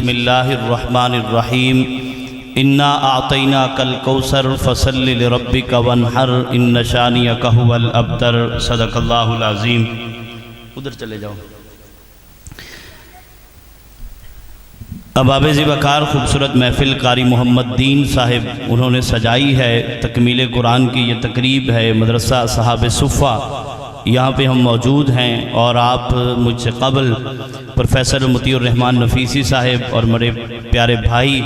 بسم اللہ الرحمن الرحیم انا اعطیناک الکوثر فصل لربک وانحر ان شانئک ھو الابتر صدق اللہ العظیم۔ ادھر چلے جاؤ۔ اب آبِ وقار خوبصورت محفل قاری محمد دین صاحب انہوں نے سجائی ہے، تکمیل قرآن کی یہ تقریب ہے، مدرسہ اصحاب صفہ یہاں پہ ہم موجود ہیں، اور آپ مجھ سے قبل پروفیسر مطیع الرحمن نفیسی صاحب اور میرے پیارے بھائی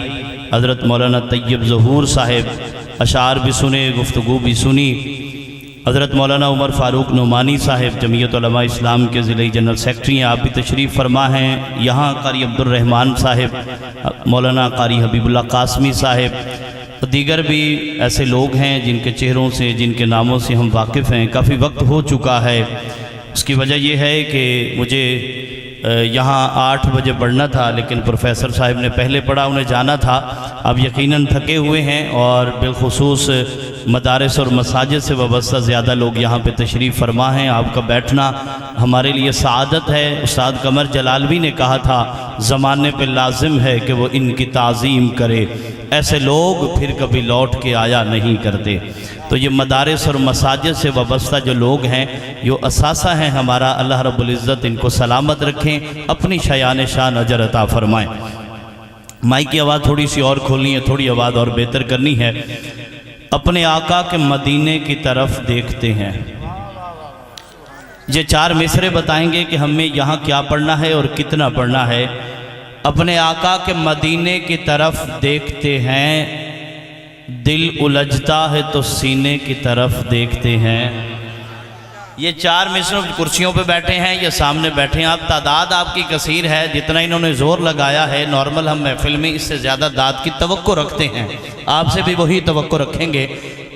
حضرت مولانا طیب ظہور صاحب اشعار بھی سنے، گفتگو بھی سنی۔ حضرت مولانا عمر فاروق نعمانی صاحب جمعیت علماء اسلام کے ضلعی جنرل سیکرٹری ہیں، آپ بھی تشریف فرما ہیں۔ یہاں قاری عبدالرحمن صاحب، مولانا قاری حبیب اللہ قاسمی صاحب، دیگر بھی ایسے لوگ ہیں جن کے چہروں سے، جن کے ناموں سے ہم واقف ہیں۔ کافی وقت ہو چکا ہے، اس کی وجہ یہ ہے کہ مجھے یہاں 8 بجے پڑھنا تھا، لیکن پروفیسر صاحب نے پہلے پڑھا، انہیں جانا تھا۔ اب یقیناً تھکے ہوئے ہیں، اور بالخصوص مدارس اور مساجد سے وابستہ زیادہ لوگ یہاں پہ تشریف فرما ہیں۔ آپ کا بیٹھنا ہمارے لیے سعادت ہے۔ استاد قمر جلالوی نے کہا تھا زمانے پہ لازم ہے کہ وہ ان کی تعظیم کرے، ایسے لوگ پھر کبھی لوٹ کے آیا نہیں کرتے۔ تو یہ مدارس اور مساجد سے وابستہ جو لوگ ہیں، یہ اثاثہ ہیں ہمارا، اللہ رب العزت ان کو سلامت رکھیں، اپنی شایان شان اجر عطا فرمائیں۔ مائک کی آواز تھوڑی سی اور کھولنی ہے، تھوڑی آواز اور بہتر کرنی ہے۔ اپنے آقا کے مدینے کی طرف دیکھتے ہیں۔ یہ 4 مصرے بتائیں گے کہ ہمیں یہاں کیا پڑھنا ہے اور کتنا پڑھنا ہے۔ اپنے آقا کے مدینے کی طرف دیکھتے ہیں، دل الجھتا ہے تو سینے کی طرف دیکھتے ہیں۔ یہ 4 مصروں کرسیوں پہ بیٹھے ہیں یا سامنے بیٹھے ہیں، آپ تعداد آپ کی کثیر ہے، جتنا انہوں نے زور لگایا ہے، نارمل ہم محفل میں اس سے زیادہ داد کی توقع رکھتے ہیں، آپ سے بھی وہی توقع رکھیں گے۔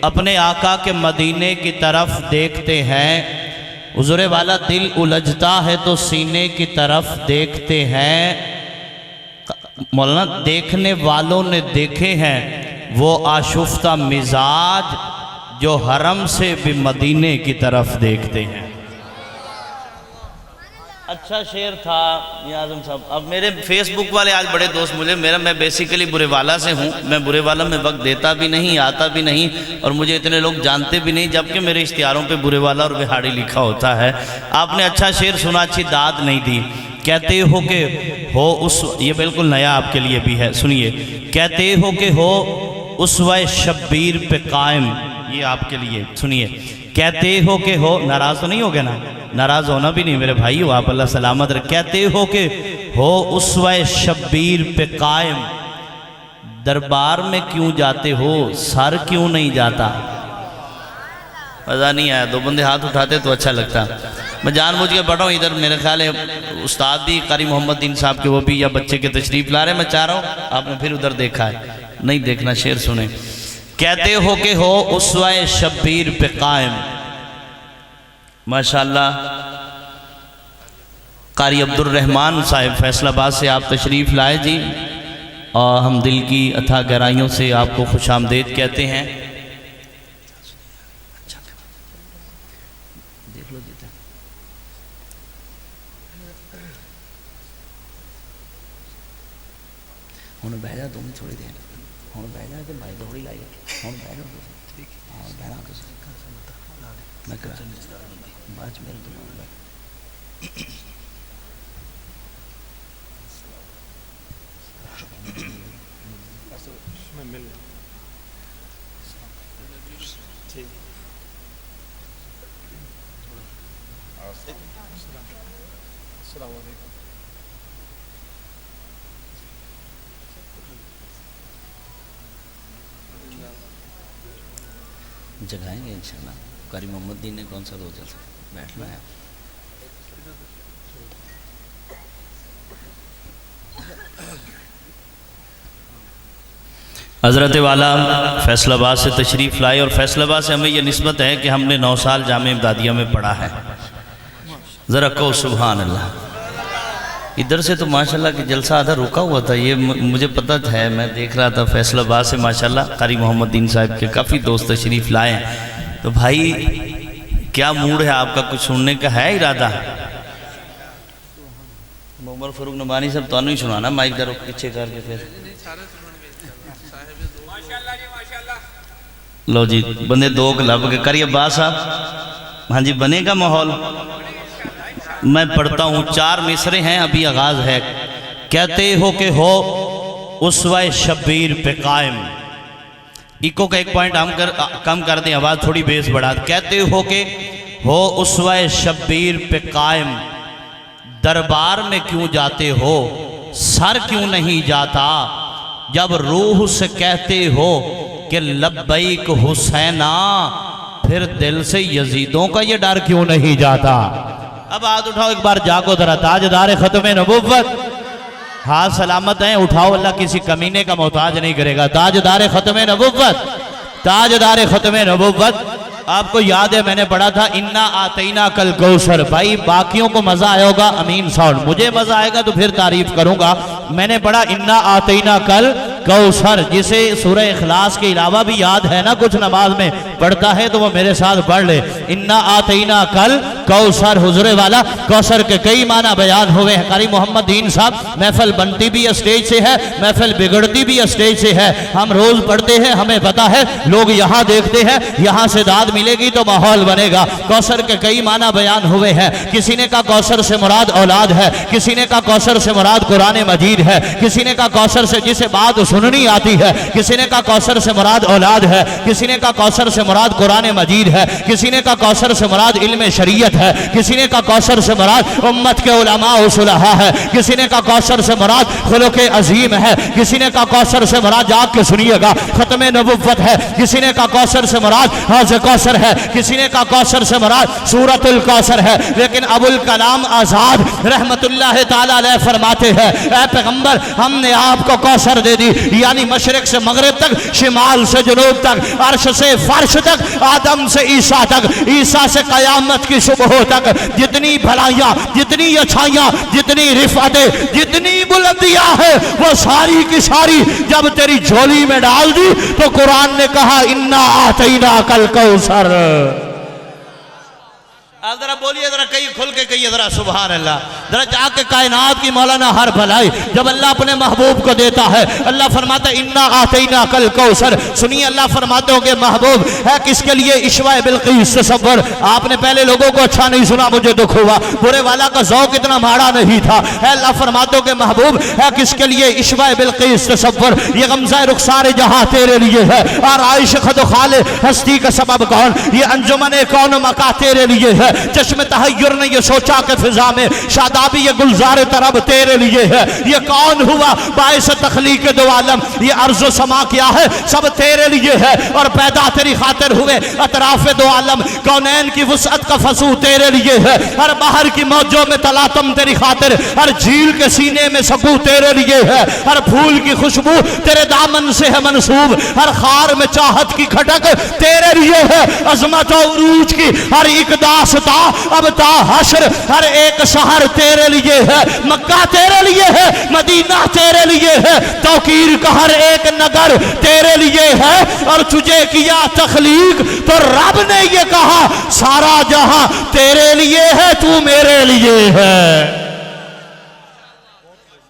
اپنے آقا کے مدینے کی طرف دیکھتے ہیں، حضور والا دل الجھتا ہے تو سینے کی طرف دیکھتے ہیں۔ مولانا دیکھنے والوں نے دیکھے ہیں وہ آشفتہ مزاج جو حرم سے بھی مدینے کی طرف دیکھتے ہیں۔ اچھا شعر تھا میاں اعظم صاحب۔ اب میرے فیس بک والے آج بڑے دوست مجھے، میں بیسیکلی برے والا سے ہوں، میں برے والا میں وقت دیتا بھی نہیں، آتا بھی نہیں، اور مجھے اتنے لوگ جانتے بھی نہیں، جبکہ میرے اشتہاروں پہ برے والا اور بہاڑی لکھا ہوتا ہے۔ آپ نے اچھا شعر سنا، اچھی داد نہیں دی۔ کہتے ہو کہ ہو یہ بالکل نیا آپ کے لیے بھی ہے، سنیے۔ کہتے ہو کہ ہو اسوہ شبیر پہ قائم، یہ آپ کے لیے سنیے۔ کہتے ہو کہ ہو، ناراض تو نہیں ہوگے نا؟ ناراض ہونا بھی نہیں میرے بھائی ہو آپ، اللہ سلامت رکھ۔ کہتے ہو کہ ہو اسوہ شبیر پہ قائم، دربار میں کیوں جاتے ہو، سر کیوں نہیں جاتا؟ مزہ نہیں آیا، 2 بندے ہاتھ اٹھاتے تو اچھا لگتا۔ میں جان بوجھ کے پڑھا ہوں ادھر، میرے خیال ہے استاد بھی قاری محمد دین صاحب کے وہ بھی یا بچے کے تشریف لا رہے ہیں، میں چاہ رہا ہوں آپ نے پھر ادھر دیکھا ہے، نہیں دیکھنا، شعر سنیں۔ کہتے ہو کہ ہو اسوہ شبیر پہ قائم، ماشاءاللہ قاری عبدالرحمن صاحب فیصل آباد سے آپ تشریف لائے جی، اور ہم دل کی اتھا گہرائیوں سے آپ کو خوش آمدید کہتے ہیں۔ ہوں بہ جا تم تھوڑی دیر، ہوں بہ جا کہ بھائی دوڑی لائی، ہوں بہ جا ٹھیک ہے، ہاں بہنا تو میں کرا بعد میرے دماغ میں السلام علیکم۔ جگائیں گے انشاءاللہ۔ قاری محمد دین نے کون سا 2 جلسہ بیٹھنا ہے؟ حضرت والا فیصل آباد سے تشریف لائے، اور فیصل آباد سے ہمیں یہ نسبت ہے کہ ہم نے 9 سال جامعہ امدادیہ میں پڑھا ہے۔ ذرا کہو سبحان اللہ۔ ادھر سے تو ماشاءاللہ کہ جلسہ آدھا رکا ہوا تھا، یہ مجھے پتہ ہے، میں دیکھ رہا تھا فیصل آباد سے ماشاءاللہ قاری محمد دین صاحب کے کافی دوست تشریف لائے ہیں۔ تو بھائی کیا موڈ ہے آپ کا، کچھ سننے کا ہے ارادہ؟ عمر فاروق نبانی صاحب تو نہیں سنانا مائک در پیچھے کر کے پھر لو جی بندے دو کلب کے کریے عباس صاحب ہاں جی بنے گا ماحول میں پڑھتا ہوں 4 مصرے ہیں ابھی آغاز ہے کہتے ہو کہ ہو اسوہ شبیر پہ قائم ایکو کا ایک پوائنٹ ہم کم کر دیں آواز تھوڑی بیس بڑھا کہتے ہو کہ ہو اسوہ شبیر پہ قائم دربار میں کیوں جاتے ہو سر کیوں نہیں جاتا جب روح سے کہتے ہو کہ لبیک حسینہ پھر دل سے یزیدوں کا یہ ڈر کیوں نہیں جاتا اب ہاتھ اٹھاؤ ایک بار جاگو ذرا تاجدار ختم نبوت ہاتھ سلامت ہیں اٹھاؤ اللہ کسی کمینے کا محتاج نہیں کرے گا تاجدار ختم نبوت تاجدار ختم نبوت آپ کو یاد ہے میں نے پڑھا تھا انا آتینا کل کوثر بھائی باقیوں کو مزہ آئے ہوگا امین ساؤنڈ مجھے مزہ آئے گا تو پھر تعریف کروں گا میں نے پڑھا انا آتینا کل کوثر جسے سورہ اخلاص کے علاوہ بھی یاد ہے نا کچھ نماز میں پڑھتا ہے تو وہ میرے ساتھ پڑھ لے انا آتینا کل کوثر حضور والا کوثر کے کئی معنی بیان ہوئے ہیں قاری محمد دین صاحب محفل بنتی بھی اسٹیج سے ہے محفل بگڑتی بھی اسٹیج سے ہے ہم روز پڑھتے ہیں ہمیں پتا ہے لوگ یہاں دیکھتے ہیں یہاں سے داد ملے گی تو ماحول بنے گا کوثر کے کئی معنی بیان ہوئے ہیں کسی نے کہا کوثر سے مراد اولاد ہے کسی نے کہا کوثر سے مراد قرآن مجید ہے کسی نے کہا کوثر سے جسے بات سننی آتی ہے کسی نے کہا کوثر سے مراد اولاد ہے کسی نے کہا کوثر سے مراد قرآن مجید ہے کسی نے کہا کوثر سے مراد علم شریعت ہے کسی نے کہا کوثر سے مراد امت کے علماء و صلحاء ہے کسی نے کہا کوثر سے مراد خلق عظیم ہے کسی نے کہا کوثر سے مراد جاگ کے سنیے گا ختم نبوت ہے کسی نے کہا کوثر سے مراد حوض کوثر ہے کسی نے کہا کوثر سے مراد سورۃ الکوثر ہے لیکن ابو الکلام آزاد رحمت اللہ تعالی علیہ فرماتے ہیں اے پیغمبر ہم نے آپ کو کوثر دے دی یعنی مشرق سے مغرب تک شمال سے جنوب تک عرش سے فرش تک آدم سے عیسیٰ تک عیسیٰ سے قیامت کی صبح تک جتنی بھلائیاں جتنی اچھائیاں جتنی رفعتیں جتنی بلندیاں ہیں وہ ساری کی ساری جب تیری جھولی میں ڈال دی تو قرآن نے کہا انا آتینا کل کوثر ذرا بولیے ذرا کئی کھل کے کہیے ذرا سبحان اللہ ذرا جا کے کائنات کی مولانا ہر بھلائی جب اللہ اپنے محبوب کو دیتا ہے اللہ فرماتا ہے انا آتینا کل کوثر سنیے اللہ فرماتے ہو کہ محبوب ہے کس کے لیے عشوہ بلقیس تصور آپ نے پہلے لوگوں کو اچھا نہیں سنا مجھے دکھ ہوا برے والا کا ذوق اتنا ماڑا نہیں تھا ہے اللہ فرماتے ہو کہ محبوب ہے کس کے لیے عشوہ بلقیس تصور یہ غمزہ رخسار جہاں تیرے لیے ہے اور عائش خد و خال ہستی کا سبب کون یہ انجمن کون مکہ تیرے لیے ہے چشم تحیر نے یہ سوچا کہ فضا میں شادابی یہ گلزار طرب تیرے لیے ہے یہ کون ہوا باعث تخلیق دو عالم یہ عرض و سما کیا ہے سب تیرے لیے ہے اور پیدا تیری خاطر ہوئے اطراف دو عالم کونین کی وسعت کا فسو تیرے لیے ہے ہر بحر کی موجوں میں تلاطم تیری خاطر ہر جھیل کے سینے میں سکو تیرے لیے ہے ہر پھول کی خوشبو تیرے دامن سے ہے منسوب ہر خار میں چاہت کی کھٹک تیرے لیے ہے عظمت و عروج کی ہر ایک داستان اب تا حشر ہر ایک شہر تیرے لیے ہے مکہ تیرے لیے ہے مدینہ تیرے لیے ہے توقیر کا ہر ایک نگر تیرے لیے ہے اور تجھے کیا تخلیق تو رب نے یہ کہا سارا جہاں تیرے لیے ہے تو میرے لیے ہے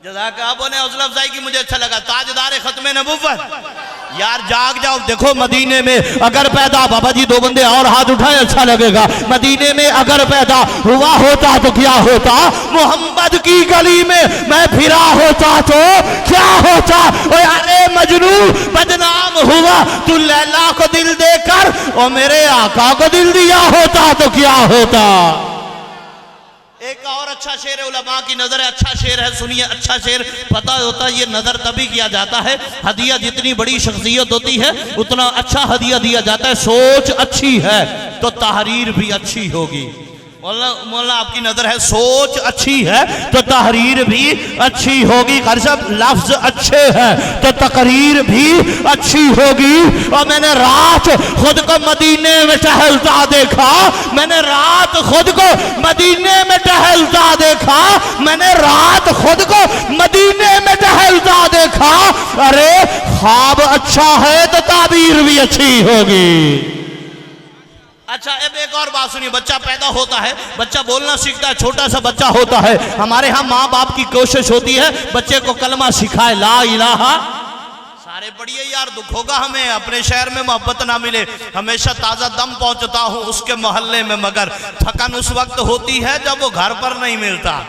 جزاک آپ نے حوصلہ افزائی کی مجھے اچھا لگا تاجدار ختم نبوت یار جاگ جاؤ دیکھو مدینے میں اگر پیدا بابا جی 2 بندے اور ہاتھ اٹھائے اچھا لگے گا مدینے میں اگر پیدا ہوا ہوتا تو کیا ہوتا محمد کی گلی میں میں پھرا ہوتا تو کیا ہوتا اوہ اے مجنون بدنام ہوا تو لیلا کو دل دے کر اور میرے آقا کو دل دیا ہوتا تو کیا ہوتا ایک اور اچھا شعر علماء کی نظر ہے اچھا شعر ہے سنیے اچھا شعر پتہ ہوتا ہے یہ نظر تبھی کیا جاتا ہے ہدیہ جتنی بڑی شخصیت ہوتی ہے اتنا اچھا ہدیہ دیا جاتا ہے سوچ اچھی ہے تو تحریر بھی اچھی ہوگی مولانا آپ کی نظر ہے سوچ اچھی ہے تو تحریر بھی اچھی ہوگی قاری صاحب لفظ اچھے ہیں تو تقریر بھی اچھی ہوگی اور میں نے رات خود کو مدینے میں ٹہلتا دیکھا میں نے رات خود کو مدینے میں ٹہلتا دیکھا میں نے رات خود کو مدینے میں ٹہلتا دیکھا ارے خواب اچھا ہے تو تعبیر بھی اچھی ہوگی اچھا اب ایک اور بات سنیے، بچہ پیدا ہوتا ہے، بچہ بولنا سیکھتا ہے، چھوٹا سا بچہ ہوتا ہے، ہمارے ہاں ماں باپ کی کوشش ہوتی ہے بچے کو کلمہ سکھائے، لا الہ۔ سارے پڑھیے یار، دکھ ہوگا ہمیں اپنے شہر میں محبت نہ ملے، ہمیشہ تازہ دم پہنچتا ہوں اس کے محلے میں، مگر تھکن اس وقت ہوتی ہے جب وہ گھر پر نہیں ملتا۔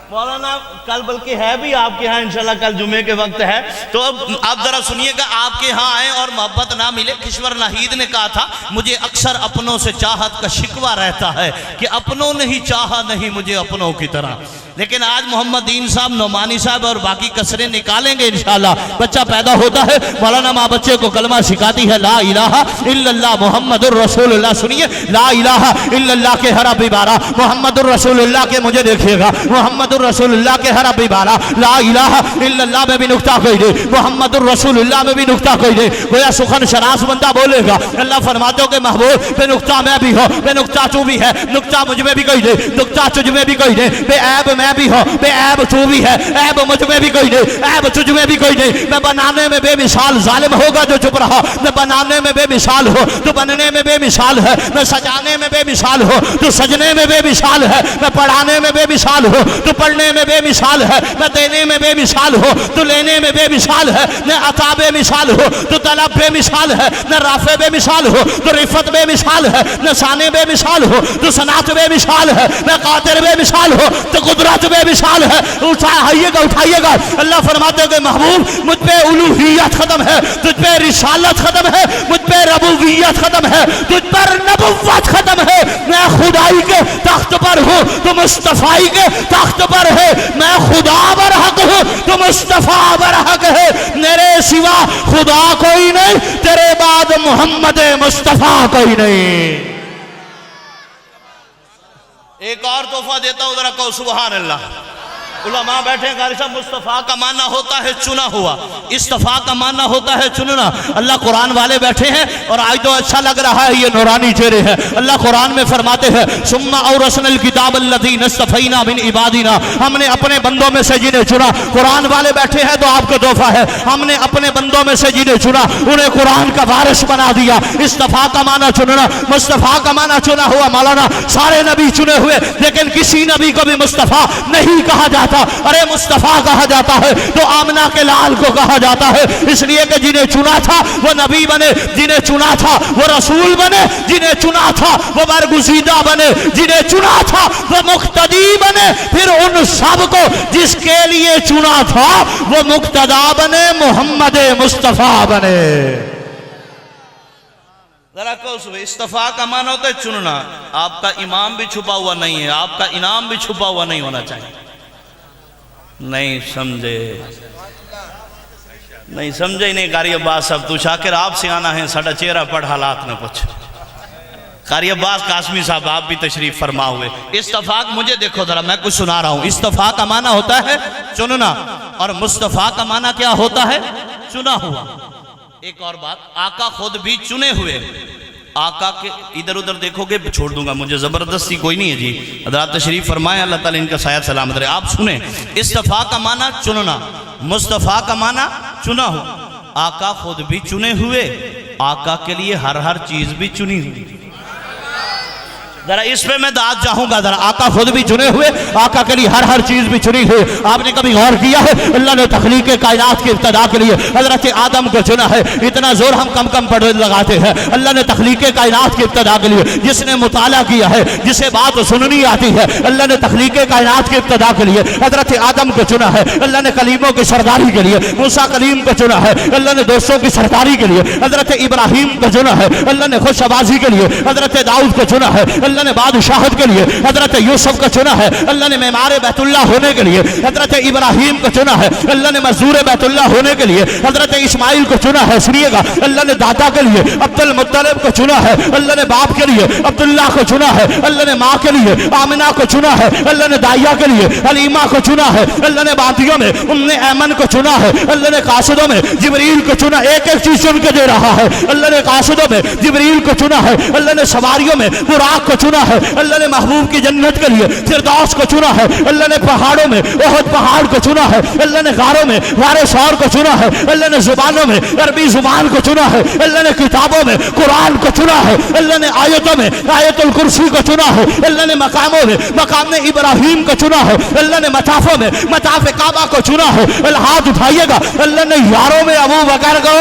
مولانا کل بلکہ ہے بھی آپ کے ہاں انشاءاللہ، کل جمعے کے وقت ہے، تو اب آپ ذرا سنیے گا، آپ کے ہاں آئیں اور محبت نہ ملے۔ کشور ناہید نے کہا تھا مجھے اکثر اپنوں سے چاہت کا شکوہ رہتا ہے کہ اپنوں نے ہی چاہا نہیں مجھے اپنوں کی طرح، لیکن آج محمد دین صاحب، نعمانی صاحب اور باقی کسریں نکالیں گے انشاءاللہ۔ بچہ پیدا ہوتا ہے، مولانا ماں بچے کو کلمہ سکھاتی ہے، لا الہ الا اللہ محمد الرسول اللہ۔ سنیے، لا الہ الا اللہ کے ہر عبارہ، محمد الرسول اللہ کے مجھے دیکھیے گا، محمد الرسول اللہ کے ہر عبارہ، لا الہ الا اللہ میں بھی نکتہ کوئی دے، محمد الرسول اللہ میں بھی نکتہ کوئی دے، گویا سخن شناس بندہ بولے گا، اللہ فرماتے ہو کہ محبوب بے نکتہ میں بھی ہو، بے نکتہ تو بھی ہے، نکتہ مجھ میں بھی کوئی دے، نکتہ تجھ میں بھی کوئی دے، بے عیب میں بھی ہو، بے عیب تو بھی ہے، عیب مجھ میں بھی کوئی نہیں، عیب تجھ میں بھی کوئی نہیں۔ میں بنانے میں بے مثال، ظالم ہوگا جو چپ رہا، میں بنانے میں بے مثال ہو تو بننے میں بے مثال ہے، میں سجانے میں بے مثال ہو تو سجنے میں بے مثال ہے، میں پڑھانے میں بے مثال ہو تو پڑھنے میں بے مثال ہے، میں دینے میں بے مثال ہو تو لینے میں بے مثال ہے، میں عطا بے مثال ہو تو طلب بے مثال ہے، میں رافع بے مثال ہو تو رفت بے مثال ہے، میں ثانی بے مثال ہو تو صنعت بے مثال ہے، میں قادر بے مثال ہو تو قدرت بے مثال ہے۔ اٹھائیے گا، اللہ فرماتے ہیں کہ محبوب مجھ پہ الوہیت ختم ہے، تجھ پہ رسالت ختم ہے، مجھ پہ ربوبیت ختم ہے، تجھ پر نبوت ختم ہے، میں خدائی کے تخت پر ہوں تو مصطفی کے تخت پر ہے، میں خدا برحق ہوں تو مصطفیٰ برحق ہے، میرے سوا خدا کوئی نہیں، تیرے بعد محمد مصطفیٰ کوئی نہیں۔ ایک اور تحفہ دیتا ہوں، ذرا کہو سبحان اللہ۔ علماء بیٹھے ہیں، قاری صاحب مصطفیٰ کا معنی ہوتا ہے چنا ہوا، استفاء کا معنی ہوتا ہے چننا۔ اللہ قرآن والے بیٹھے ہیں اور آج تو اچھا لگ رہا ہے، یہ نورانی چہرے ہیں۔ اللہ قرآن میں فرماتے ہیں ثم اورثنا الکتاب الذین اصطفینا من عبادنا، ہم نے اپنے بندوں میں سے جنہیں چنا۔ قرآن والے بیٹھے ہیں تو آپ کو تحفہ ہے، ہم نے اپنے بندوں میں سے جنہیں چنا انہیں قرآن کا وارث بنا دیا۔ استفاء کا معنی چننا، مصطفیٰ کا معنی چنا ہوا۔ مولانا سارے نبی چنے ہوئے، لیکن کسی نبی کو بھی مصطفیٰ نہیں کہا جاتا۔ ارے مصطفیٰ کہا جاتا ہے تو آمنہ کے لال کو کہا جاتا ہے، اس لیے کہ جنہیں چنا تھا وہ نبی بنے، جنہیں چنا تھا وہ رسول بنے، جنہیں چنا تھا وہ برگزیدہ بنے، جنہیں چنا تھا وہ مقتدی بنے، پھر ان سب کو جس کے لیے چنا تھا وہ مقتدا بنے، محمد مصطفیٰ بنے۔ ذرا کہو سبحان۔ استفاء کا معنی ہوتا ہے چننا۔ آپ کا امام بھی چھپا ہوا نہیں ہے، آپ کا انعام بھی چھپا ہوا نہیں ہونا چاہیے۔ نہیں سمجھے، نہیں سمجھے ہی نہیں قاری عباس صاحب، تو شاکر آپ سے آنا ہے، ساڑھا چہرہ پڑھ حالات نہ پوچھ۔ قاری عباس قاسمی صاحب آپ بھی تشریف فرما ہوئے۔ استفاق مجھے دیکھو ذرا، میں کچھ سنا رہا ہوں۔ استفاق کا معنی ہوتا ہے چننا، اور مصطفیٰ کا معنی کیا ہوتا ہے؟ چنا ہوا۔ ایک اور بات، آقا خود بھی چنے ہوئے۔ آقا کے ادھر ادھر دیکھو گے چھوڑ دوں گا، مجھے زبردستی کوئی نہیں ہے جی، حضرات تشریف فرمائیں، اللہ تعالیٰ ان کا سایہ سلامت رہے۔ آپ سنیں، استفاء کا معنی چننا، مصطفیٰ کا معنی چنا ہو۔ آقا خود بھی چنے ہوئے، آقا کے لیے ہر چیز بھی چنی ہوئی۔ ذرا اس پہ میں داد چاہوں گا ذرا، آقا خود بھی چنے ہوئے، آقا کے لیے ہر چیز بھی چنی ہوئی۔ آپ نے کبھی غور کیا ہے اللہ نے تخلیق کائنات کی ابتدا کے لیے حضرت آدم کو چنا ہے؟ اتنا زور ہم کم پڑھ لگاتے ہیں۔ اللہ نے تخلیق کائنات کی ابتدا کے لیے، جس نے مطالعہ کیا ہے، جسے بات سننی آتی ہے، اللہ نے تخلیق کائنات کی ابتدا کے لیے حضرت آدم کو چنا ہے۔ اللہ نے کلیموں کی سرداری کے لیے موسیٰ کلیم کو چنا ہے۔ اللہ نے دوستوں کی سرداری کے لیے حضرت ابراہیم کو چنا ہے۔ اللہ نے خوش آوازی کے لیے حضرت داؤد کو چنا ہے۔ اللہ نے بادشاہت کے لیے حضرت یوسف کو چنا ہے۔ اللہ نے معمار بیت اللہ ہونے کے لیے حضرت ابراہیم کو چنا ہے۔ اللہ نے مزدور بیت اللہ ہونے کے لیے حضرت اسماعیل کو چنا ہے۔ سنیے گا، اللہ نے دادا کے لیے عبد المطلب کو چنا ہے۔ اللہ نے باپ کے لیے عبداللہ کو چنا ہے۔ اللہ نے ماں کے لیے آمنہ کو چنا ہے۔ اللہ نے دائیا کے لیے حلیمہ کو چنا ہے۔ اللہ نے باندیوں میں ام ایمن کو چنا ہے۔ اللہ نے قاصدوں میں جبریل کو چنا، ایک چیز چن کے دے رہا ہے۔ اللہ نے قاصدوں میں جبریل کو چنا ہے۔ اللہ نے سواریوں میں براق کو چنا ہے اللہ نے محبوب کی جنت کے لیے فردوس کو چنا ہے اللہ نے پہاڑوں میں احد پہاڑ کو چنا ہے اللہ نے غاروں میں غار ثور کو چنا ہے اللہ نے زبانوں میں عربی زبان کو چنا ہے اللہ نے کتابوں میں قرآن کو چنا ہے اللہ نے آیتوں میں آیت الکرسی کو چنا ہے اللہ نے مقاموں میں مقام ابراہیم کو چنا ہے اللہ نے مطافوں میں مطاف کعبہ کو چنا ہے ہاتھ اٹھائیے گا اللہ نے یاروں میں ابو بکر کو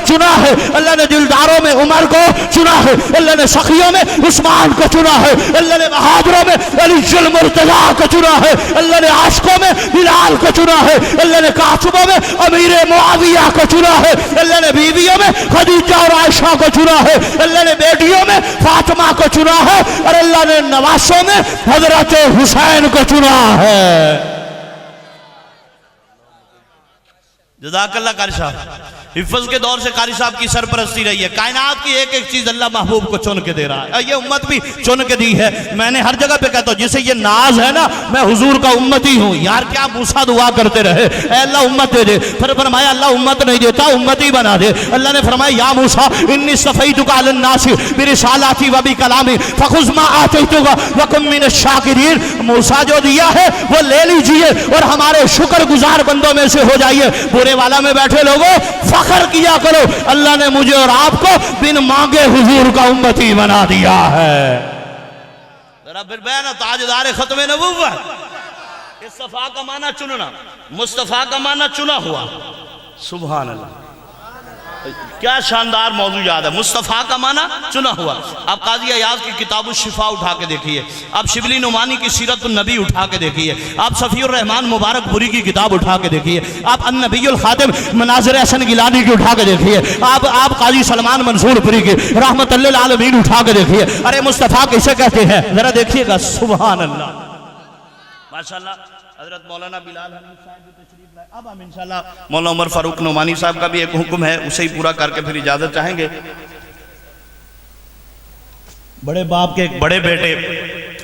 چنا ہے اللہ نے دلداروں میں عمر کو چنا ہے اللہ نے سخیوں میں عثمان کو چنا ہے اللہ نے بہادروں میں علی المرتضی کو چنا ہے اللہ نے عاشقوں میں بلال کو چنا ہے اللہ نے کاتبوں میں امیر معاویہ کو چنا ہے اللہ نے بیویوں میں خدیجہ اور عائشہ کو چنا ہے اللہ نے بیٹیوں میں فاطمہ کو چنا ہے اور اللہ نے نواسوں میں حضرت حسین کو چنا ہے جزاک اللہ قاری صاحب حفظ کے دور سے قاری صاحب کی سرپرستی رہی ہے کائنات کی ایک ایک چیز اللہ محبوب کو چن کے دے رہا ہے یہ امت بھی چن کے دی ہے میں نے ہر جگہ پہ کہتا ہوں جسے یہ ناز ہے نا میں حضور کا امتی ہوں یار کیا موسیٰ دعا کرتے رہے اے اللہ امت دے دے پھر فرمایا اللہ امت نہیں دیتا امتی بنا دے اللہ نے فرمایا یا موسیٰ انی صفیتک علی الناس برسالاتی و بکلامی فخذ ما آتیتک وکن من الشاکرین موسیٰ جو دیا ہے وہ لے لیجئے اور ہمارے شکر گزار بندوں میں سے ہو جائیے برے والا میں بیٹھے لوگوں فخر کیا کرو اللہ نے مجھے اور آپ کو بن مانگے حضور کا امتی بنا دیا ہے ذرا پھر بینا تاجدار ختم نبوت مصطفیٰ کا معنی چننا مصطفیٰ کا معنی چنا ہوا سبحان اللہ کیا شاندار موضوع یاد ہے مصطفیٰ کا معنی چنا ہوا آپ قاضی عیاض کی کتاب الشفا اٹھا کے دیکھیے آپ شبلی نعمانی کی سیرت النبی اٹھا کے دیکھیے آپ صفی الرحمن مبارک پوری کی کتاب اٹھا کے دیکھیے آپ النبی الخاتم مناظر حسن گیلانی کی اٹھا کے دیکھیے آپ قاضی سلمان منصور پوری کی رحمت اللہ العالمین اٹھا کے دیکھیے ارے مصطفیٰ کیسے کہتے ہیں ذرا دیکھیے گا سبحان اللہ ماشاءاللہ حضرت مولانا بلال حنیف صاحب تشریف لائے اب ہم انشاءاللہ مولانا عمر فاروق نعمانی صاحب کا بھی ایک حکم ہے اسے ہی پورا کر کے پھر اجازت چاہیں گے بڑے باپ کے ایک بڑے بیٹے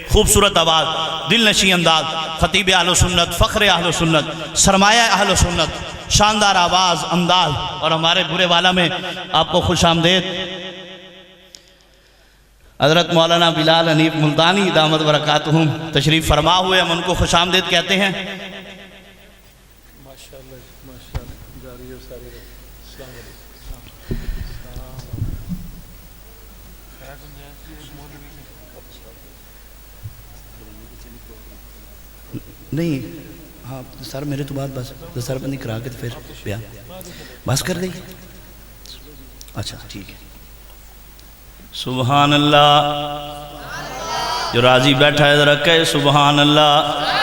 خوبصورت آواز دل نشیں انداز خطیب اہل سنت فخر اہل سنت سرمایہ اہل سنت شاندار آواز انداز اور ہمارے برے والا میں آپ کو خوش آمدید حضرت مولانا بلال حنیف ملتانی دامت برکاتہم تشریف فرما ہوئے ہم ان کو خوش آمدید کہتے ہیں نہیں ہاں سر میرے تو بات بس سر بندی کرا کے پھر بیان بس کر دیں اچھا ٹھیک ہے سبحان اللہ جو راضی بیٹھا ہے ذرا کہے سبحان اللہ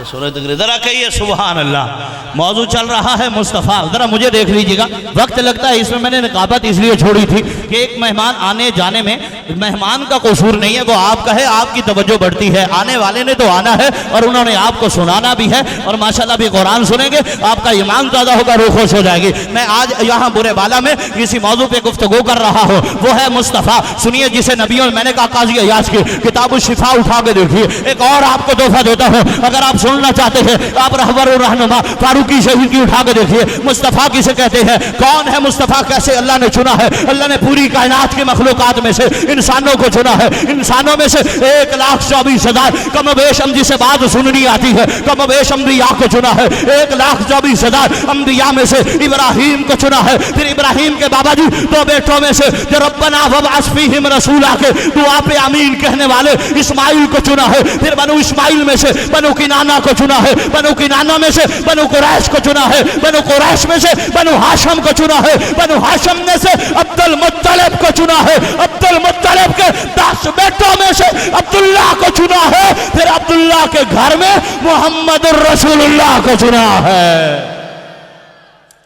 ذرا کہیے سبحان اللہ موضوع چل رہا ہے مصطفیٰ ذرا مجھے دیکھ لیجئے گا وقت لگتا ہے اس میں نے نقابت اس لیے چھوڑی تھی کہ ایک مہمان آنے جانے میں مہمان کا قصور نہیں ہے وہ آپ کا ہے آپ کی توجہ بڑھتی ہے آنے والے نے تو آنا ہے اور انہوں نے آپ کو سنانا بھی ہے اور ماشاءاللہ بھی قرآن سنیں گے آپ کا ایمان زیادہ ہوگا روح خوش ہو جائے گی میں آج یہاں برے بالا میں کسی موضوع پہ گفتگو کر رہا ہوں وہ ہے مصطفیٰ سنیے جسے نبیوں میں نے کہا قاضی عیاض کی کتاب الشفا اٹھا کے دیکھیے ایک اور آپ کو تحفہ دیتا ہوں اگر آپ سننا چاہتے ہیں آپ رہبر الرہنما فاروقی شہید کی اٹھا کے دیکھیے مصطفیٰ کسے کہتے ہیں کون ہے مصطفیٰ کیسے اللہ نے چنا ہے اللہ نے پوری کائنات کی مخلوقات میں سے انسانوں کو چنا ہے انسانوں میں سے 1,24,000 کم و بیش ہم جسے بات سننی آتی ہے کم و بیش انبیاء کو چنا ہے 1,24,000 انبیاء میں سے ابراہیم کو چنا ہے پھر ابراہیم کے بابا جی 2 بیٹوں میں سے جو ربنا وابعث فیہم رسولا کے دعا پہ آمین کہنے والے اسماعیل کو چنا ہے پھر بنو اسماعیل میں سے بنو کنانہ کو چنا ہے بنو کنانہ میں سے بنو قریش کو چنا ہے بنو قریش میں سے بنو ہاشم کو چنا ہے بنو ہاشم میں سے عبد المطلب کو چنا ہے عبد المطلب کے 10 بیٹوں میں سے عبداللہ کو چنا ہے پھر عبداللہ کے گھر میں محمد الرسول اللہ کو چنا ہے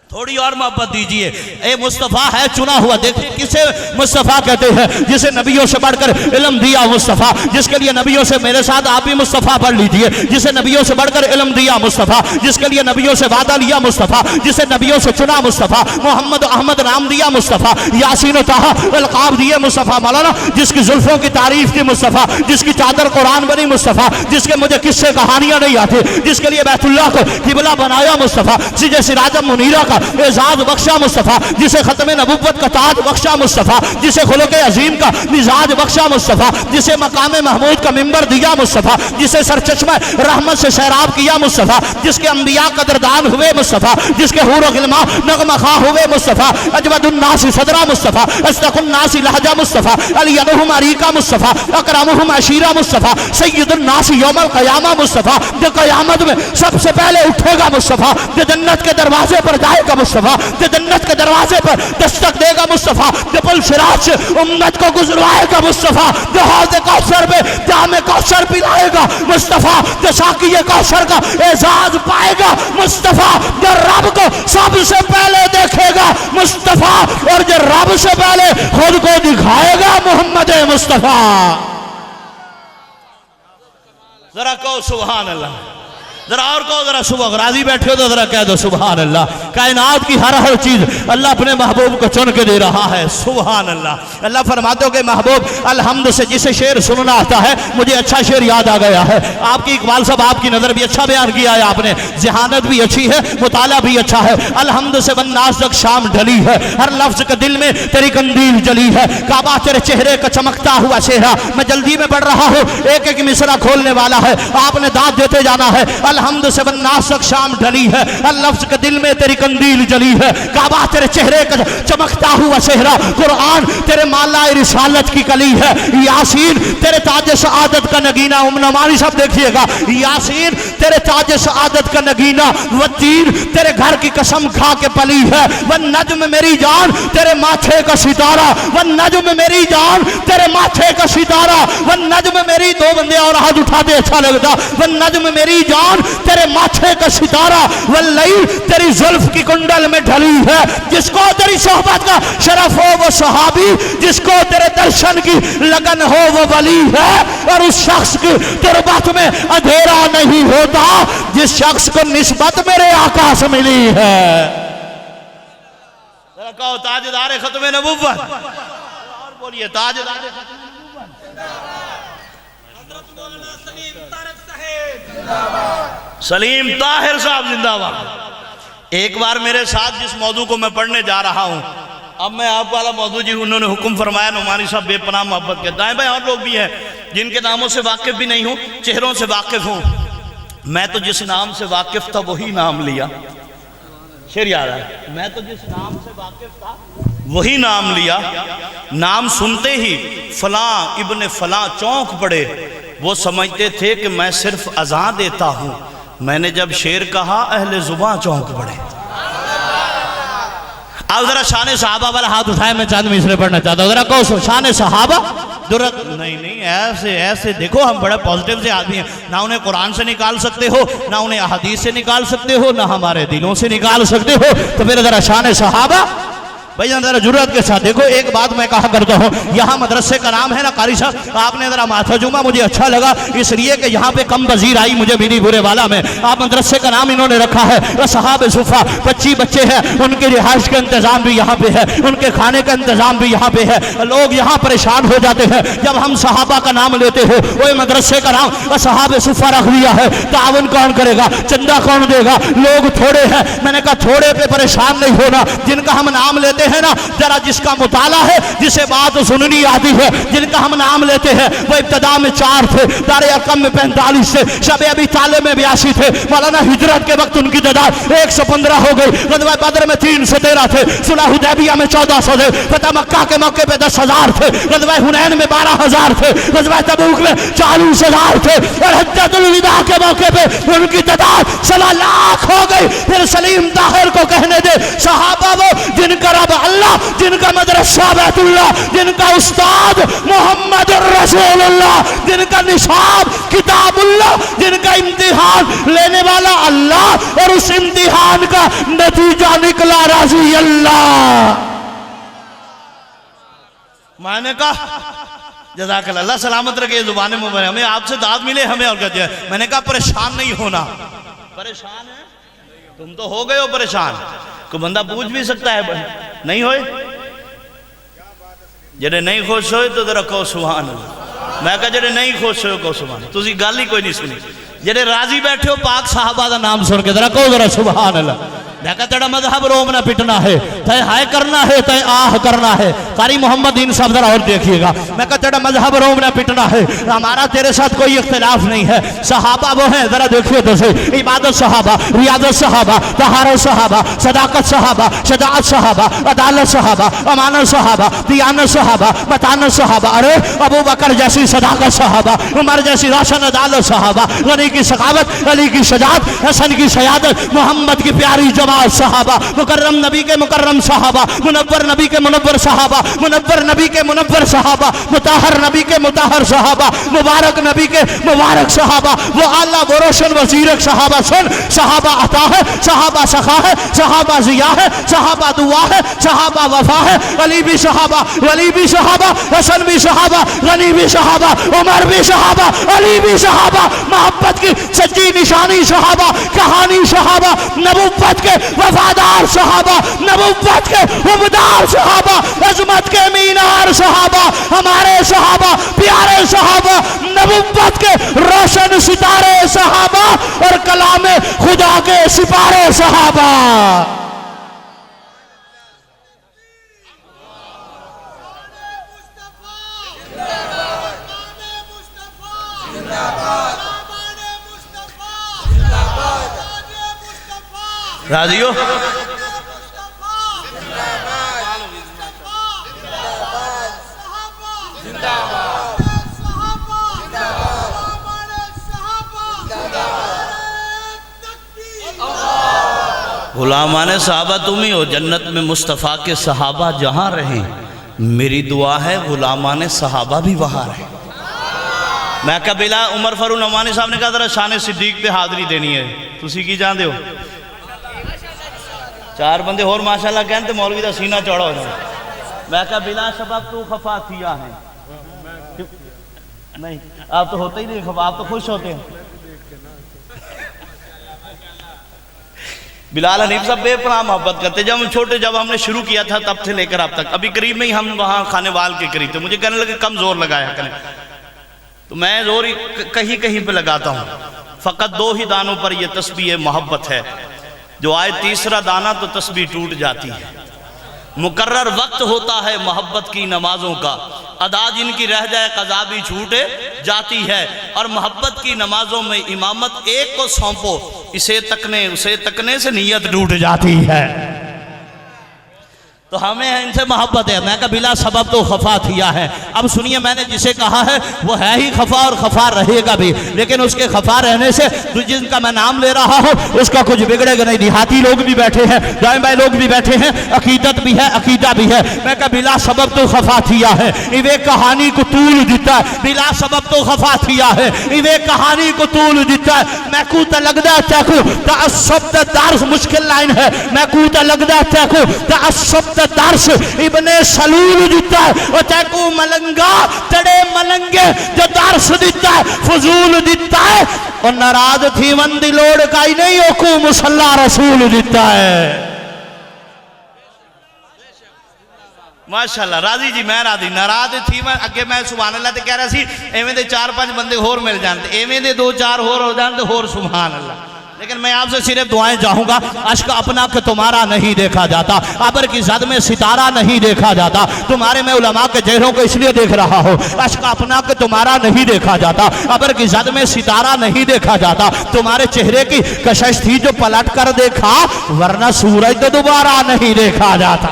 تھوڑی اور محبت دیجئے اے مصطفیٰ ہے چنا ہوا دیکھیں کسے مصطفیٰ کہتے ہیں جسے نبیوں سے بڑھ کر علم دیا مصطفیٰ جس کے لیے نبیوں سے میرے ساتھ آپ بھی مصطفیٰ پڑھ لیجئے جسے نبیوں سے بڑھ کر علم دیا مصطفیٰ جس کے لیے نبیوں سے وعدہ لیا مصطفیٰ جسے نبیوں سے چنا مصطفیٰ محمد احمد نام دیا مصطفیٰ یاسین و طہا القاب دیے مصطفیٰ مولانا جس کی زلفوں کی تعریف کی مصطفیٰ جس کی چادر قرآن بنی مصطفیٰ جس کے مجھے قصے کہانیاں نہیں آتی جس کے لیے بیت اللہ کو قبلہ بنایا مصطفیٰ سراج منیرہ کا اعزاز بخشا مصطفیٰ، جسے ختم نبوت کا تاج بخشا مصطفیٰ، جسے خلق عظیم کا مزاج بخشا مصطفیٰ، جسے مقام محمود کا منبر دیا مصطفیٰ، جسے سرچشمہ رحمت سے سیراب کیا مصطفیٰ، جس کے انبیاء قدردان ہوئے مصطفیٰ، جس کے حور و غلماں نغمہ خواہ ہوئے مصطفیٰ، اجود الناس صدرہ مصطفیٰ، اصدق الناس لہجہ مصطفیٰ، الینہم عریقہ مصطفیٰ، اکرمہم عشیرہ مصطفیٰ، سید الناس یوم القیامہ مصطفیٰ، جو قیامت میں سب سے پہلے اٹھے گا مصطفیٰ، جو جنت کے دروازے پر جائے گا مصطفیٰ، جو جنت کے دروازے پر دستک دے گا مصطفیٰ، جو پل صراط سے امت کو گزروائے گا مصطفیٰ، جو حوض کوثر میں جام کوثر پلائے گا مصطفیٰ، جو ساقی کوثر کا اعزاز پائے گا مصطفیٰ، جو رب کو سب سے پہلے دیکھے گا مصطفیٰ، اور جو رب سے پہلے خود کو دکھائے گا محمد مصطفیٰ۔ ذرا کہو سبحان اللہ، ذرا اور کہو ذرا صبح راضی بیٹھے ہو تو ذرا کہہ دو سبحان اللہ۔ کائنات کی ہر چیز اللہ اپنے محبوب کو چن کے دے رہا ہے، سبحان اللہ۔ اللہ فرماتے ہو کہ محبوب الحمد سے جسے شعر سننا آتا ہے، مجھے اچھا شعر یاد آ گیا ہے۔ آپ کی اقبال صاحب آپ کی نظر بھی اچھا بیان کیا ہے آپ نے، ذہانت بھی اچھی ہے، مطالعہ بھی اچھا ہے۔ الحمد سے بناس تک شام ڈھلی ہے، ہر لفظ کے دل میں تیری قندیل جلی ہے، کعبہ تیرے چہرے کا چمکتا ہوا چہرہ۔ میں جلدی میں پڑھ رہا ہوں، ایک ایک مصرع کھولنے والا ہے، آپ نے داد دیتے جانا ہے۔ الحمد سے بناس تک شام ڈھلی ہے، ہر لفظ کے دل میں تیری قندیل جلی ہے، کعبہ تیرے چہرے کا چمکتا ہوا چہرہ، قرآن تیرے مالا رسالت کی کلی ہے، یاسین تیرے تاج سعادت کا نگینہ۔ نمانی صاحب دیکھئے گا، یاسین تیرے تاج سعادت کا نگینہ، والتین تیرے گھر کی قسم کھا کے پلی ہے، والنجم میری جان تیرے ماتھے کا ستارہ، والنجم میری جان تیرے ماتھے کا ستارہ، والنجم میری، دو بندے اور ہاتھ اٹھا دے اچھا لگتا، والنجم میری جان تیرے ماتھے کا ستارہ، واللیل تیری زلف کی کنڈل میں ڈھلی ہے، جس کو تیری صحبت کا شرف ہو وہ صحابی، جس کو تیرے درشن کی لگن ہو وہ ولی ہے، اور اس شخص کی تربت میں اندھیرا نہیں ہوتا جس شخص کو نسبت میرے آقا سے ملی ہے۔ ذرا کہو تاجدار ختم نبوت، اور بولیے تاجدار ختم نبوت۔ سلیم طاہر صاحب زندہ باد۔ ایک بار میرے ساتھ جس موضوع کو میں پڑھنے جا رہا ہوں، اب میں آپ والا موضوع جی انہوں نے حکم فرمایا، نعمانی صاحب بے پناہ محبت کے دائیں بائیں اور لوگ بھی ہیں جن کے ناموں سے واقف بھی نہیں ہوں، چہروں سے واقف ہوں۔ میں تو جس نام سے واقف تھا وہی نام لیا، شعر یاد ہے، میں تو جس نام سے واقف تھا وہی نام لیا، نام سنتے ہی فلاں ابن فلاں چونک پڑے، وہ سمجھتے تھے کہ میں صرف اذان دیتا ہوں، میں نے جب شعر کہا اہل زباں چونک پڑے۔ اب ذرا شان صحابہ والا ہاتھ اٹھائے، میں چاند مصرے پڑھنا چاہتا ہوں، ذرا کہو شان صحابہ درت۔ نہیں ایسے دیکھو ہم بڑے پازیٹیو سے آدمی ہیں، نہ انہیں قرآن سے نکال سکتے ہو، نہ انہیں احادیث سے نکال سکتے ہو، نہ ہمارے دلوں سے نکال سکتے ہو، تو پھر ذرا شان صحابہ بھائی ذرا جرات کے ساتھ دیکھو۔ ایک بات میں کہا کرتا ہوں، یہاں مدرسے کا نام ہے نا قاری صاحب، آپ نے ذرا ماتھا جمعہ مجھے اچھا لگا اس لیے کہ یہاں پہ کم وزیر آئی مجھے میری برے والا میں، آپ مدرسے کا نام انہوں نے رکھا ہے اصحاب صفہ۔ 25 بچے ہیں، ان کی رہائش کا انتظام بھی یہاں پہ ہے، ان کے کھانے کا انتظام بھی یہاں پہ ہے۔ لوگ یہاں پریشان ہو جاتے ہیں جب ہم صحابہ کا نام لیتے ہو، وہ مدرسے کا نام اصحاب صفہ رکھ دیا ہے، تعاون کون کرے گا، چندہ کون دے گا، لوگ تھوڑے ہیں۔ میں نے کہا تھوڑے پہ پریشان نہیں ہونا، جن کا ہم نام لیتے ہیں نا، ذرا جس کا مطالعہ ہے، جسے بات سننی آتی ہے، جن کا ہم نام لیتے ہیں، وہ ابتدا میں 4 تھے، دار ارقم میں 45 تھے، شب ابی طالب میں 82 تھے، مولانا ہجرت کے وقت ان کی تعداد 115 ہو گئی، غزوہ بدر میں 313 تھے، صلح حدیبیہ میں 1400 تھے، فتح مکہ کے موقع پہ 10,000 تھے، غزوہ حنین میں 12,000 تھے، غزوہ تبوک میں 40,000 تھے، اور حجۃ الوداع کے موقع پہ ان کی تعداد 1.25 لاکھ ہو گئی۔ پھر سلیم طاہر کو کہنے دے صحابہ وہ جن کا رب اللہ، جن کا مدرسہ بیت اللہ، جن کا استاد محمد الرسول اللہ، جن کا نصاب کتاب اللہ، جن کا امتحان لینے والا اللہ، اور اس امتحان کا نتیجہ نکلا رضی اللہ۔ میں نے کہا جزاک اللہ سلامت رکھے زبان مبارک، ہمیں آپ سے داد ملے ہمیں، اور کہتے ہیں میں نے کہا پریشان نہیں ہونا۔ پریشان ہے تم تو ہو گئے ہو پریشان، کوئی بندہ پوچھ بھی سکتا ہے نہیں ہوئے، جڑے نہیں خوش ہوئے تو ذرا کہو سبحان اللہ۔ میں کہا جڑے نہیں خوش ہوئے کہو سبحان اللہ، تسی گل ہی کوئی نہیں سنی۔ جڑے راضی بیٹھے ہو پاک صحابہ دا نام سن کے ذرا کہو ذرا سبحان اللہ۔ میں کہا تیرا مذہب رومنا پٹنا ہے، تے ہائے کرنا ہے، تے آہ کرنا ہے۔ قاری محمد دین صاحب ذرا اور دیکھیے گا، میں کہا تیرا مذہب رومنا پٹنا ہے، ہمارا تیرے ساتھ کوئی اختلاف نہیں ہے۔ صحابہ وہ ہیں، ذرا دیکھیے تو صحیح، عبادت صحابہ، ریاضت صحابہ، طہارت صحابہ، صداقت صحابہ، شجاعت صحابہ، عدالت صحابہ، امانت صحابہ، دیانت صحابہ، متانت صحابہ، ارے ابو بکر جیسی صداقت صحابہ، عمر جیسی روشن عدالت صحابہ، غنی کی سخاوت، علی کی شجاعت، حسن کی سیادت، محمد کی پیاری جماعت صحابہ، مکرم نبی کے مکرم صحابہ، منور نبی کے منور صحابہ، منور نبی کے منور صحابہ، مطہر نبی کے مطہر صحابہ، مبارک نبی کے مبارک صحابہ، وہ اعلیٰ وہ روشن وزیرک صحابہ۔ سن، صحابہ عطا ہے، صحابہ سخا ہے، صحابہ ضیاء ہے، صحابہ دعا ہے، صحابہ وفا ہے، علی بھی صحابہ، ولی بھی صحابہ، حسن بھی صحابہ، غنی بھی صحابہ، عمر بھی صحابہ، علی بھی صحابہ، محبت کی سچی نشانی صحابہ، کہانی صحابہ، نبوت کے وفادار صحابہ، نبوت کے عمدار صحابہ، عظمت کے مینار صحابہ، ہمارے صحابہ، پیارے صحابہ، نبوت کے روشن ستارے صحابہ اور کلام خدا کے سپارے صحابہ۔ راضیو غلامان صحابہ تم ہی ہو، جنت میں مصطفیٰ کے صحابہ جہاں رہیں، میری دعا ہے غلامان صحابہ بھی وہاں رہیں۔ میں کہا بلا عمر فاروق نعمانی صاحب نے کہا ذرا شان صدیق پہ حاضری دینی ہے، تسی کی جان دے ہو؟ چار بندے اور ماشاءاللہ کہنے تو مولوی دا سینہ چوڑا ہو جائے۔ میں کہا بلا سبب تو خفا تھیا ہے، نہیں آپ تو ہوتے ہی نہیں خفا، آپ تو خوش ہوتے ہیں۔ بلال حنیف صاحب بے پناہ محبت کرتے، جب ہم چھوٹے، جب ہم نے شروع کیا تھا تب سے لے کر اب تک، ابھی قریب میں ہی ہم وہاں خانے وال کے قریب تھے، مجھے کہنے لگے کم زور لگایا کریں، تو میں زور کہیں کہیں پہ لگاتا ہوں۔ فقط دو ہی دانوں پر یہ تسبیح محبت ہے، جو آئے تیسرا دانہ تو تسبیح ٹوٹ جاتی ہے۔ مقرر وقت ہوتا ہے محبت کی نمازوں کا، ادا جن کی رہ جائے قضا بھی چھوٹے جاتی ہے، اور محبت کی نمازوں میں امامت ایک کو سونپو، اسے تکنے سے نیت ٹوٹ جاتی ہے۔ تو ہمیں ان سے محبت ہے۔ میں کہا بلا سبب تو خفا تھیا ہے۔ اب سنیے، میں نے جسے کہا ہے وہ ہے ہی خفا اور خفا رہے گا بھی، لیکن اس کے خفا رہنے سے جن کا میں نام لے رہا ہوں اس کا کچھ بگڑے گا نہیں۔ دیہاتی لوگ بھی بیٹھے ہیں، دائیں بائیں لوگ بھی بیٹھے ہیں، عقیدت بھی ہے، عقیدہ بھی ہے۔ میں کہا بلا سبب تو خفا تھیا ہے، ایوے کہانی کو طول دیتا ہے۔ بلا سبب تو خفا تھیا ہے، ایوے کہانی کو طول دیتا ہے۔ میں کو تا لگدا تیکو تعصب دا درس مشکل لائن ہے، میں کو تا لگدا تیکو تعصب درس ابن سلول دیتا ہے، وہ تیکو ملنگا تڑے ملنگے جو درس دیتا ہے فضول دیتا ہے، اور ناراض تھی وندی لوڑ کائی نہیں اوکو مسلح رسول دیتا ہے۔ ماشاءاللہ راضی جی، میں راضی، ناراض تھی میں اگے میں سبحان اللہ تے کہہ رہا سی ایویں دے 4-5 بندے ہور مل جانتے، ایویں دے 2-4 ہور ہو جانتے ہور سبحان اللہ۔ لیکن میں آپ سے صرف دعائیں چاہوں گا، اشک اپنا کہ تمہارا نہیں دیکھا جاتا، ابر کی زد میں ستارہ نہیں دیکھا جاتا، تمہارے میں علماء کے چہروں کو اس لیے دیکھ رہا ہوں، اشک اپنا کہ تمہارا نہیں دیکھا جاتا، ابر کی زد میں ستارہ نہیں دیکھا جاتا، تمہارے چہرے کی کشش تھی جو پلٹ کر دیکھا، ورنہ سورج تو دوبارہ نہیں دیکھا جاتا۔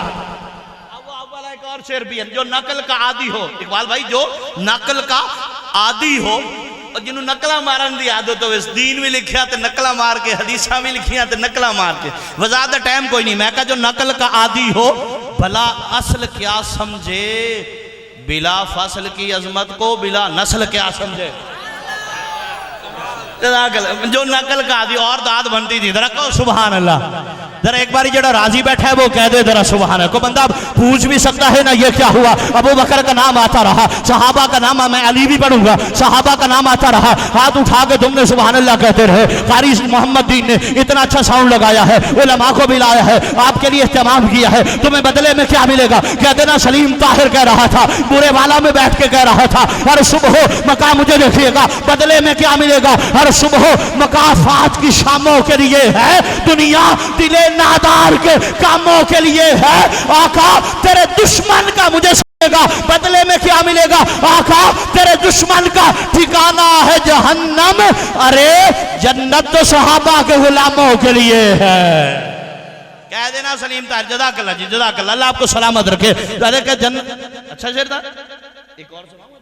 ایک اور شعر بھی ہے، جو نقل کا عادی ہو، اقبال بھائی، جو نقل کا عادی ہو، اور جنہوں نقلہ مارن دی عادت ہو، اس دین بھی لکھیا تے نقلہ مار کے، حدیثہ بھی لکھیا تے نقلہ مار کے، وزادہ ٹائم کوئی نہیں۔ میں کہا جو نقل کا عادی ہو، بھلا اصل کیا سمجھے، بلا فصل کی عظمت کو بلا نسل کیا سمجھے۔ جو نقل کا عادی، اور داد بنتی تھی، ذرا کہو سبحان اللہ۔ ذرا ایک باری جڑا راضی بیٹھا ہے وہ کہہ دے ذرا سبحان اللہ۔ کوئی بندہ پوچھ بھی سکتا ہے نا یہ کیا ہوا، ابو بکر کا نام آتا رہا، صحابہ کا نام، میں علی بھی پڑھوں گا، صحابہ کا نام آتا رہا، ہاتھ اٹھا کے تم نے سبحان اللہ کہتے رہے۔ قاری محمد دین نے اتنا اچھا ساؤنڈ لگایا ہے، علماء کو بھی لایا ہے، آپ کے لیے اہتمام کیا ہے، تمہیں بدلے میں کیا ملے گا؟ کہہ دینا سلیم طاہر کہہ رہا تھا، برے والا میں بیٹھ کے کہہ رہا تھا، ہر صبح مقام مجھے دیکھیے گا، بدلے میں کیا ملے گا؟ ہر صبح مکافات کی شاموں کے لیے ہے دنیا، دلے نادار کے کاموں کے لیے ہے۔ آقا تیرے دشمن کا مجھے گا بدلے میں کیا ملے گا؟ آقا تیرے دشمن کا ٹھکانہ ہے جہنم، ارے جنت تو صحابہ کے غلاموں کے لیے ہے۔ کہہ دینا سلیم طاہر جزاک اللہ جی، جزاک اللہ، اللہ آپ کو سلامت رکھے۔ کہ جنت اچھا شعر تھا، ایک اور سناؤں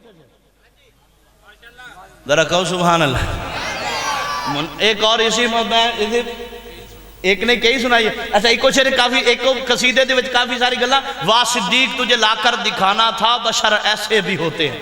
ذرا کہو سبحان اللہ۔ ایک اور اسی ایک نے کئی سنائی ہے۔ اچھا ایک شعر کافی، ایک قصیدے دے وچ کافی ساری گلاں، واہ صدیق تجھے لا کر دکھانا تھا بشر ایسے بھی ہوتے ہیں۔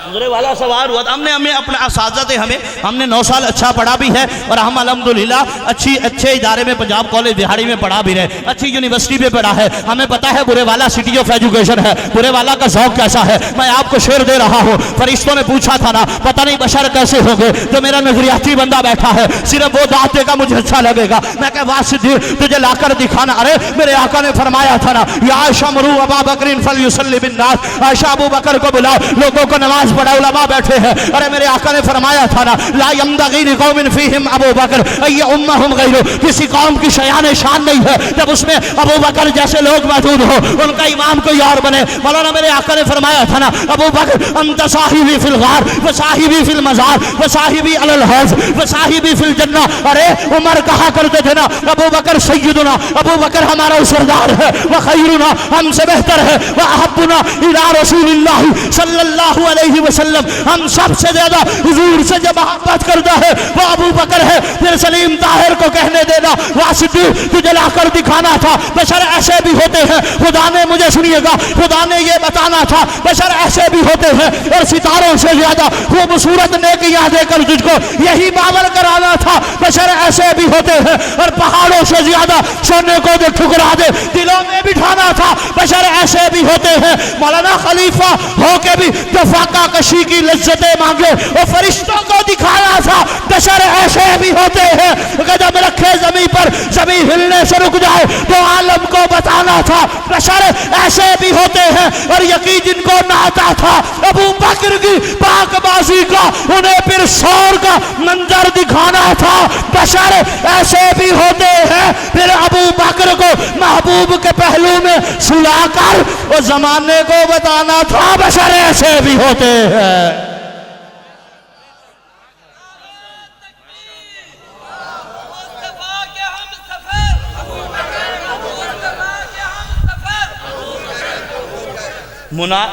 گزرے والا سوار ہوا تھا، ہمیں اپنے اساتذہ تھے، ہم نے 9 سال اچھا پڑھا بھی ہے اور ہم الحمدللہ اچھے ادارے میں پنجاب کالج بہاڑی میں پڑھا بھی رہے، اچھی یونیورسٹی پہ پڑھا ہے، ہمیں پتا ہے برے والا سٹی آف ایجوکیشن ہے، برے والا کا ذوق کیسا ہے۔ میں آپ کو شعر دے رہا ہوں، فرشتوں نے پوچھا تھا نا پتہ نہیں بشر کیسے ہوں گے، جو میرا نظریاتی بندہ بیٹھا ہے صرف وہ دعوت دے گا مجھے اچھا لگے گا۔ میں کہ واہ صدیق تجھے لا کر دکھانا، ارے میرے آقا نے فرمایا تھا نا یا عائشہ مرو ابا بکر فلیصلی بالناس، عائشہ ابو بکر کو بلاؤ لوگوں کو نماز پڑھاؤ، علماء بیٹھے ہیں۔ ارے میرے آقا نے فرمایا تھا نا لا ينبغي لقوم فيهم ابو بکر ان يؤمهم غيره، کسی قوم کی شیان شان نہیں ہے جب اس میں ابو بکر جیسے لوگ موجود ہو ان کا امام کوئی اور بنے۔ مولانا میرے آقا نے فرمایا تھا نا ابو بکر انت صاحبی فی الغار وصاحبی فی المزار وصاحبی علی الحوض وصاحبی فی الجنہ۔ ارے عمر کہا کرتے تھے نا ابو بکر سیدنا، ابو بکر ہمارا سردار ہے، وخیرنا ہم سے بہتر ہے، واحبنا الی رسول اللہ صلی اللہ علیہ وسلم، ہم سب سے زیادہ حضور سے جب محبت کرتا ہے وہ ابو بکر ہے۔ پھر سلیم طاہر کو کہنے دینا واسطی تجھے لا کر دکھانا تھا بشر ایسے بھی ہوتے ہیں، خدا نے مجھے سنیے گا خدا نے یہ بتانا تھا بشر ایسے بھی ہوتے ہیں، اور ستاروں سے زیادہ خوبصورت نیکیاں دے کر تجھ کو یہی باور کرانا تھا بشر ایسے بھی ہوتے ہیں، اور پہاڑوں سے زیادہ سونے کو جو ٹھکرا دے دلوں میں بٹھانا تھا بشر ایسے بھی ہوتے ہیں۔ مولانا خلیفہ ہو کے بھی جو فاقہ کشی کی لذتیں مانگے وہ فرشتوں کو دکھایا تھا بشر ایسے بھی ہوتے ہیں، کہ جب رکھے زمین پر زمین ہلنے سے رک جائے تو عالم کو بتانا تھا بشر ایسے بھی ہوتے ہیں، اور یقین جن کو نہ آتا تھا ابو بکر کی پاک بازی کا انہیں پھر شور کا منظر دکھانا تھا بشر ایسے بھی ہوتے ہیں۔ پھر ابو بکر کو محبوب کے پہلو میں سلا کر وہ زمانے کو بتانا تھا بشر ایسے بھی ہوتے ہیں۔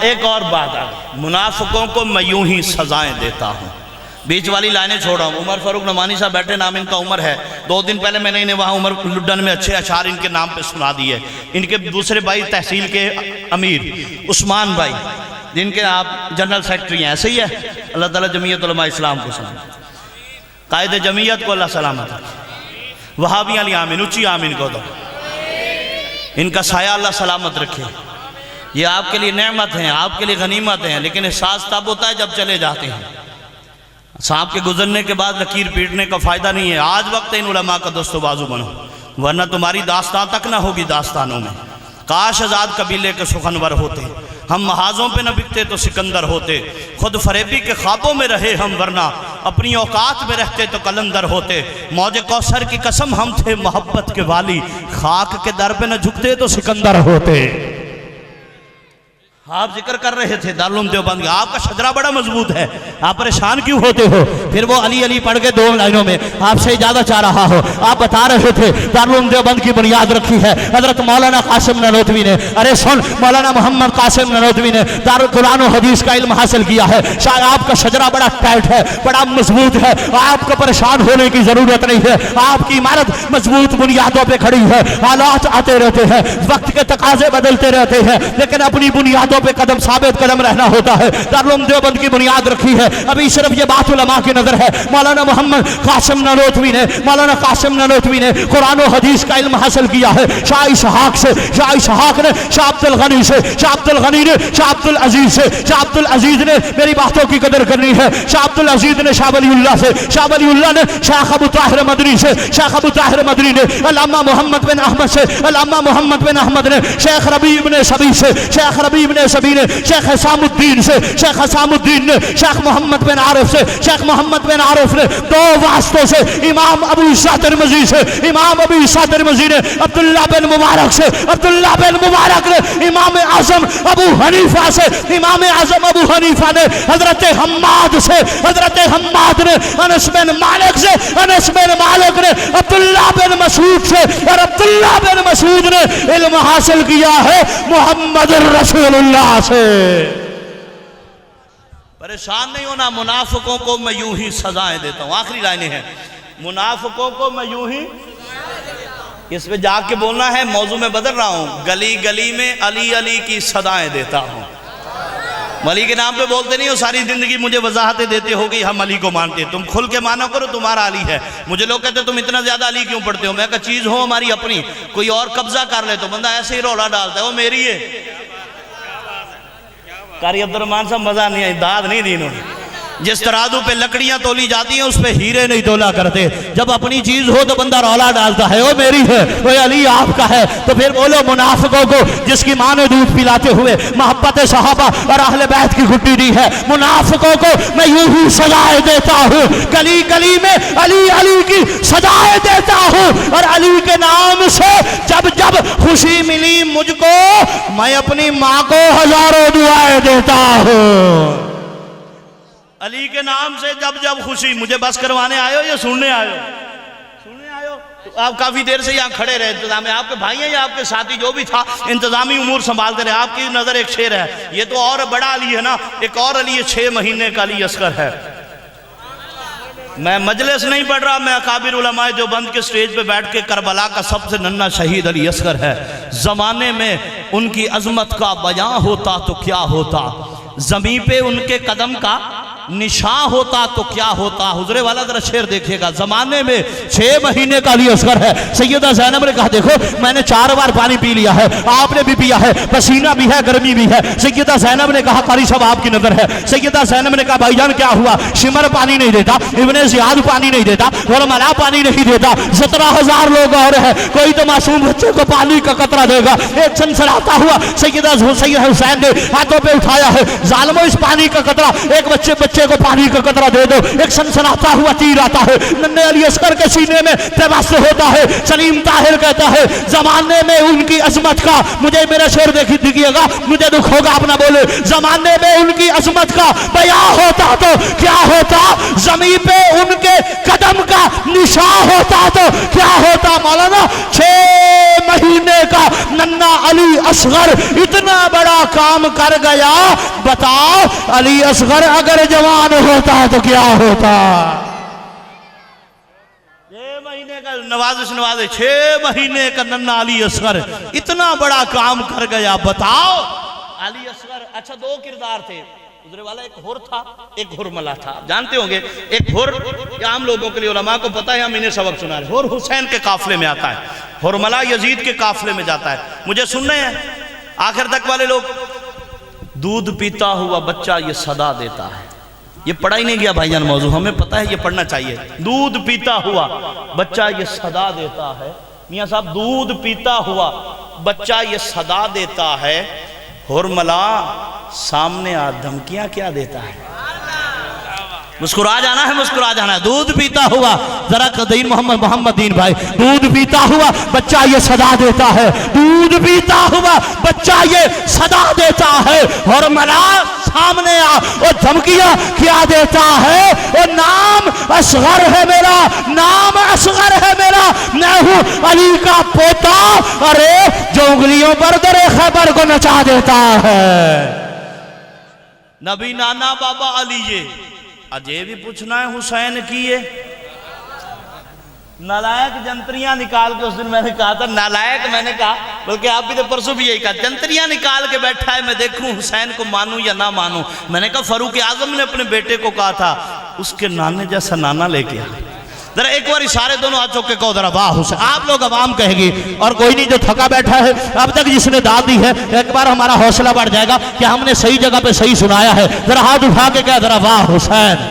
ایک اور بات آ گئی، منافقوں کو میں یوں ہی سزائیں دیتا ہوں۔ بیچ والی لائنیں چھوڑا ہوں، عمر فاروق نعمانی صاحب بیٹھے، نام ان کا عمر ہے، 2 دن پہلے میں نے انہیں وہاں عمر لڈن میں اچھے اشعار ان کے نام پہ سنا دیے۔ ان کے دوسرے بھائی تحصیل کے امیر عثمان بھائی جن کے آپ جنرل سیکٹری ہیں، ایسے ہی ہے، اللہ تعالیٰ جمعیت علماء اسلام کو سلامت، قائد جمعیت کو اللہ سلامت رکھے، وہابیاں علی آمین، اچھی آمین کو دو، ان کا سایہ اللہ سلامت رکھے۔ یہ آپ کے لیے نعمت ہیں، آپ کے لیے غنیمت ہیں، لیکن احساس تب ہوتا ہے جب چلے جاتے ہیں۔ صاحب کے گزرنے کے بعد لکیر پیٹنے کا فائدہ نہیں ہے۔ آج وقت ان علماء کا دست و بازو بنو، ورنہ تمہاری داستان تک نہ ہوگی داستانوں میں۔ کاش آزاد قبیلے کے سخنور ہوتے، ہم محاذوں پہ نہ بکتے تو سکندر ہوتے، خود فریبی کے خوابوں میں رہے ہم، ورنہ اپنی اوقات میں رہتے تو قلندر ہوتے۔ موج کوثر کی قسم ہم تھے محبت کے والی، خاک کے در پہ نہ جھکتے تو سکندر ہوتے۔ آپ ذکر کر رہے تھے دارالعلوم دیوبند کا، آپ کا شجرہ بڑا مضبوط ہے، آپ پریشان کیوں ہوتے ہو؟ پھر وہ علی علی پڑھ کے 2 لائنوں میں آپ سے اجازت چاہ رہا ہو، آپ بتا رہے تھے دارالعلوم دیوبند کی بنیاد رکھی ہے حضرت مولانا قاسم نانوتوی نے۔ ارے سن، مولانا محمد قاسم نانوتوی نے دارالقرآن و حدیث کا علم حاصل کیا ہے، شاید آپ کا شجرہ بڑا ٹائٹ ہے، بڑا مضبوط ہے، آپ کو پریشان ہونے کی ضرورت نہیں ہے، آپ کی عمارت مضبوط بنیادوں پہ کھڑی ہے۔ حالات آتے رہتے ہیں، وقت کے تقاضے بدلتے رہتے ہیں، لیکن اپنی بنیادوں پہ قدم ثابت قدم رہنا ہوتا ہے۔ دارالعلوم دیوبند کی بنیاد رکھی ہے، ابھی صرف یہ بات علماء کی نظر ہے۔ مولانا محمد قاسم نانوتوی نے، مولانا قاسم نانوتوی نے قرآن و حدیث کا علم حاصل کیا ہے شاہ اسحاق سے، شاہ اسحاق نے شاہ عبد الغنی سے، شاہ عبد الغنی نے شاہ عبد العزیز سے، شاہ عبد العزیز نے، میری باتوں کی قدر کرنی ہے، شاہ عبد العزیز نے شاہ ولی اللہ سے، شاہ ولی اللہ نے شیخ ابو طاہر مدنی سے، شیخ ابو طاہر مدنی نے علامہ محمد بن احمد سے، علامہ محمد بن احمد نے شیخ ربیع بن سبی سے، شیخ ربیع بن سبھی نے شیخ حسام الدین سے، شیخ حسام الدین نے شیخ محمد بن عارف سے، شیخ محمد بن عارف نے دو واسطوں سے امام ابو عیسیٰ ترمذی سے، امام ابو عیسیٰ ترمذی نے عبداللہ بن مبارک سے، عبداللہ بن مبارک نے امام اعظم ابو حنیفہ سے، امام اعظم ابو حنیفہ نے حضرت حماد سے، حضرت حماد نے انس بن مالک سے، انس بن مالک نے عبداللہ بن مسعود سے، اور عبداللہ بن مسعود نے علم حاصل کیا ہے محمد رسول اللہ سے۔ پریشان نہیں ہونا، منافقوں کو میں یوں ہی سزائیں دیتا ہوں۔ آخری لائنیں ہیں، منافقوں کو میں یوں ہی، اس پہ جا کے بولنا ہے، موضوع میں بدل رہا ہوں، گلی گلی میں علی علی کی صدائیں دیتا ہوں۔ علی کے نام پہ بولتے نہیں ہو، ساری زندگی مجھے وضاحتیں دیتے ہو کہ ہم علی کو مانتے ہیں، تم کھل کے مانا کرو تمہارا علی ہے۔ مجھے لوگ کہتے تم اتنا زیادہ علی کیوں پڑھتے ہو؟ میں کہا چیز ہو ہماری اپنی، کوئی اور قبضہ کر لے تو بندہ ایسے ہی رولا ڈالتا ہے، وہ میری ہے۔ قاری عبد الرحمن صاحب مزہ نہیں ہے، داد نہیں دی انہوں نے۔ جس ترازو پہ لکڑیاں تولی جاتی ہیں اس پہ ہیرے نہیں تولا کرتے۔ جب اپنی چیز ہو تو بندہ رولا ڈالتا ہے، وہ میری ہے، وہ علی آپ کا ہے۔ تو پھر بولو منافقوں کو جس کی ماں نے دودھ پلاتے ہوئے محبت صحابہ اور اہل بیت کی گھٹی دی ہے، منافقوں کو میں یوں ہی سزائیں دیتا ہوں، گلی گلی میں علی علی کی سزائیں دیتا ہوں۔ اور علی کے نام سے جب جب خوشی ملی مجھ کو، میں اپنی ماں کو ہزاروں دعائیں دیتا ہوں۔ علی کے نام سے جب جب خوشی، مجھے بس کروانے آئے ہو یا سننے آئے ہو؟ سننے آئے ہو تو آپ کافی دیر سے یہاں کھڑے رہے، انتظام ہے، آپ کے بھائی ہیں یا آپ کے ساتھی جو بھی تھا انتظامی امور سنبھالتے رہے، آپ کی نظر ایک شیر ہے، یہ تو اور بڑا علی ہے نا، ایک اور علی ہے 6 مہینے کا علی اصغر ہے۔ میں مجلس نہیں پڑھ رہا، میں اکابر علماء دیوبند کے سٹیج پہ بیٹھ کے کربلا کا سب سے ننھا شہید علی اصغر ہے۔ زمانے میں ان کی عظمت کا بیاں ہوتا تو کیا ہوتا، زمین پہ ان کے قدم کا نشان ہوتا تو کیا ہوتا۔ حضرے والا ذرا شعر دیکھیے گا، زمانے میں 6 مہینے کا علی اصغر ہے۔ سیدہ زینب نے کہا دیکھو میں نے 4 بار پانی پی لیا ہے، آپ نے بھی پیا ہے، پسینہ بھی ہے، گرمی بھی ہے۔ سیدہ زینب نے کہا قاری صاحب آپ کی نظر ہے۔ سیدہ زینب نے کہا بھائی جان کیا ہوا؟ شمر پانی نہیں دیتا، ابن زیاد پانی نہیں دیتا، ورملا پانی نہیں دیتا، 17,000 لوگ اور ہیں، کوئی تو معصوم بچے کو پانی کا قطرہ دے گا۔ ایک سنسراتا ہوا سیدہ حسین نے ہاتھوں پہ اٹھایا ہے، ظالمو اس پانی کا قطرہ ایک بچے کو پانی کا قطرہ دے دو۔ ایک سنسناتا ہوا تیر آتا ہے، ننھے علی اصغر کے سینے میں پیوست ہوتا ہے۔ سلیم طاہر کہتا ہے زمانے میں ان کی عظمت کا، مجھے میرا شعر دیکھیے گا، مجھے دکھ ہوگا آپ نہ بولے، زمانے میں ان کی عظمت کا بیاں ہوتا تو کیا ہوتا، زمین پہ ان کے قدم کا نشان ہوتا تو کیا ہوتا۔ مولانا 6 مہینے کا ننھا علی اصغر اتنا بڑا کام کر گیا، بتاؤ علی اصغر اگر جوان ہوتا تو کیا ہوتا۔ 6 مہینے کا نوازش 6 مہینے کا ننھا علی اصغر اتنا بڑا کام کر گیا، بتاؤ علی اصغر۔ اچھا 2 کردار تھے حضرے والا، ایک ہر تھا ایک ہرملا تھا، جانتے ہوں گے۔ ایک ہر عام لوگوں کے لیے علماء کو پتہ ہے، ہم انہیں سبق سنا رہے۔ ہر حسین کے قافلے میں آتا ہے، ہرملا یزید کے قافلے میں جاتا ہے۔ مجھے سننے ہیں آخر تک والے لوگ، دودھ پیتا ہوا بچہ یہ صدا دیتا ہے۔ یہ پڑھا ہی نہیں گیا بھائی جان موضوع، ہمیں پتہ ہے یہ پڑھنا چاہیے۔ دودھ پیتا ہوا بچہ یہ صدا دیتا ہے، میاں صاحب دودھ پیتا ہوا بچہ یہ صدا دیتا ہے، ہرملا سامنے آ دھمکیاں کیا دیتا ہے۔ مسکرا جانا ہے، مسکرا جانا ہے۔ دودھ پیتا ہوا، ذرا دین محمد دین بھائی، دودھ پیتا ہوا بچہ یہ صدا دیتا ہے، دودھ پیتا ہوا بچہ یہ صدا دیتا ہے، ہرملا سامنے آ اور دھمکیاں کیا دیتا ہے۔ اور نام اصغر ہے میرا، نام اصغر ہے میرا، میں ہوں علی کا پوتا، ارے جو انگلیوں پر در خیبر کو نچا دیتا ہے۔ نبی نانا بابا علی یہ اجے بھی پوچھنا ہے حسین کیے، نالائق جنتریاں نکال کے، اس دن میں نے کہا تھا نالائق، میں نے کہا بلکہ آپ بھی تو پرسوں بھی یہی کہا، جنتریاں نکال کے بیٹھا ہے، میں دیکھوں حسین کو مانوں یا نہ مانوں۔ میں نے کہا فاروق اعظم نے اپنے بیٹے کو کہا تھا اس کے نانے جیسا نانا لے کے آ۔ ذرا ایک بار سارے دونوں ہاتھ چوک کے کہو ذرا واہ حسین۔ آپ لوگ عوام کہے گی، اور کوئی نہیں جو تھکا بیٹھا ہے اب تک جس نے داد دی ہے، ایک بار ہمارا حوصلہ بڑھ جائے گا کہ ہم نے صحیح جگہ پہ صحیح سنایا ہے۔ ذرا ہاتھ اٹھا کے کہہ ذرا واہ حسین۔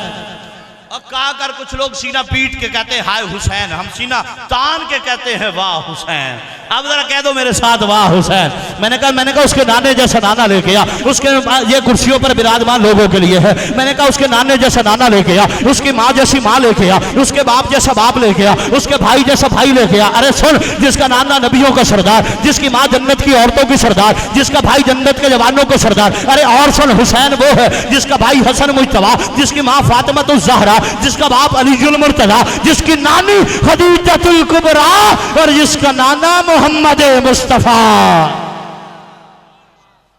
اور کہا کر کچھ لوگ سینہ پیٹ کے کہتے ہیں ہائے حسین، ہم سینہ تان کے کہتے ہیں واہ حسین۔ اب ذرا کہہ دو میرے ساتھ واہ حسین. میں نے کہا اس کے نانے جیسا نانا لے کے آ. اس کے یہ کرسیوں پر براجمان لوگوں کے لیے ہے. میں نے کہا اس کے نانے جیسا نانا لے کے آ, اس کی ماں جیسی ماں لے کے آ, اس کے باپ جیسا باپ لے کے آ, اس کے بھائی جیسا بھائی لے کے آ. ارے سن, جس کا نانا نبیوں کا سردار, جس کی ماں جنت کی عورتوں کی سردار, جس کا بھائی جنت کے جوانوں کو سردار. ارے اور سن, حسین وہ ہے جس کا بھائی حسن مجتبیٰ, جس کی ماں فاطمہ الزہرا, جس کا باپ علی المرتضیٰ, جس کی نانی خدیجہ الکبریٰ, اور جس کا نانا محمد مصطفیٰ.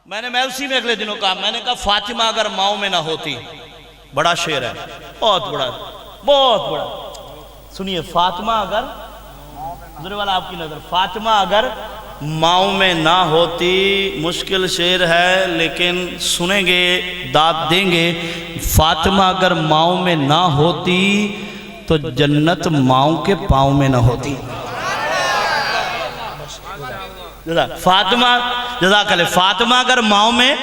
میں نے اسی میں اگلے دنوں کہا, میں نے کہا فاطمہ اگر ماؤں میں نہ ہوتی, بڑا شعر ہے, بہت بڑا. سنیے, فاطمہ اگر, ذرا والا آپ کی نظر, فاطمہ اگر ماؤں میں نہ ہوتی, مشکل شعر ہے لیکن سنیں گے, داد دیں گے. فاطمہ اگر ماؤں میں نہ ہوتی تو جنت ماؤں کے پاؤں میں نہ ہوتی. فاطمہ, جزاک اللہ, فاطمہ اگر ماؤں میں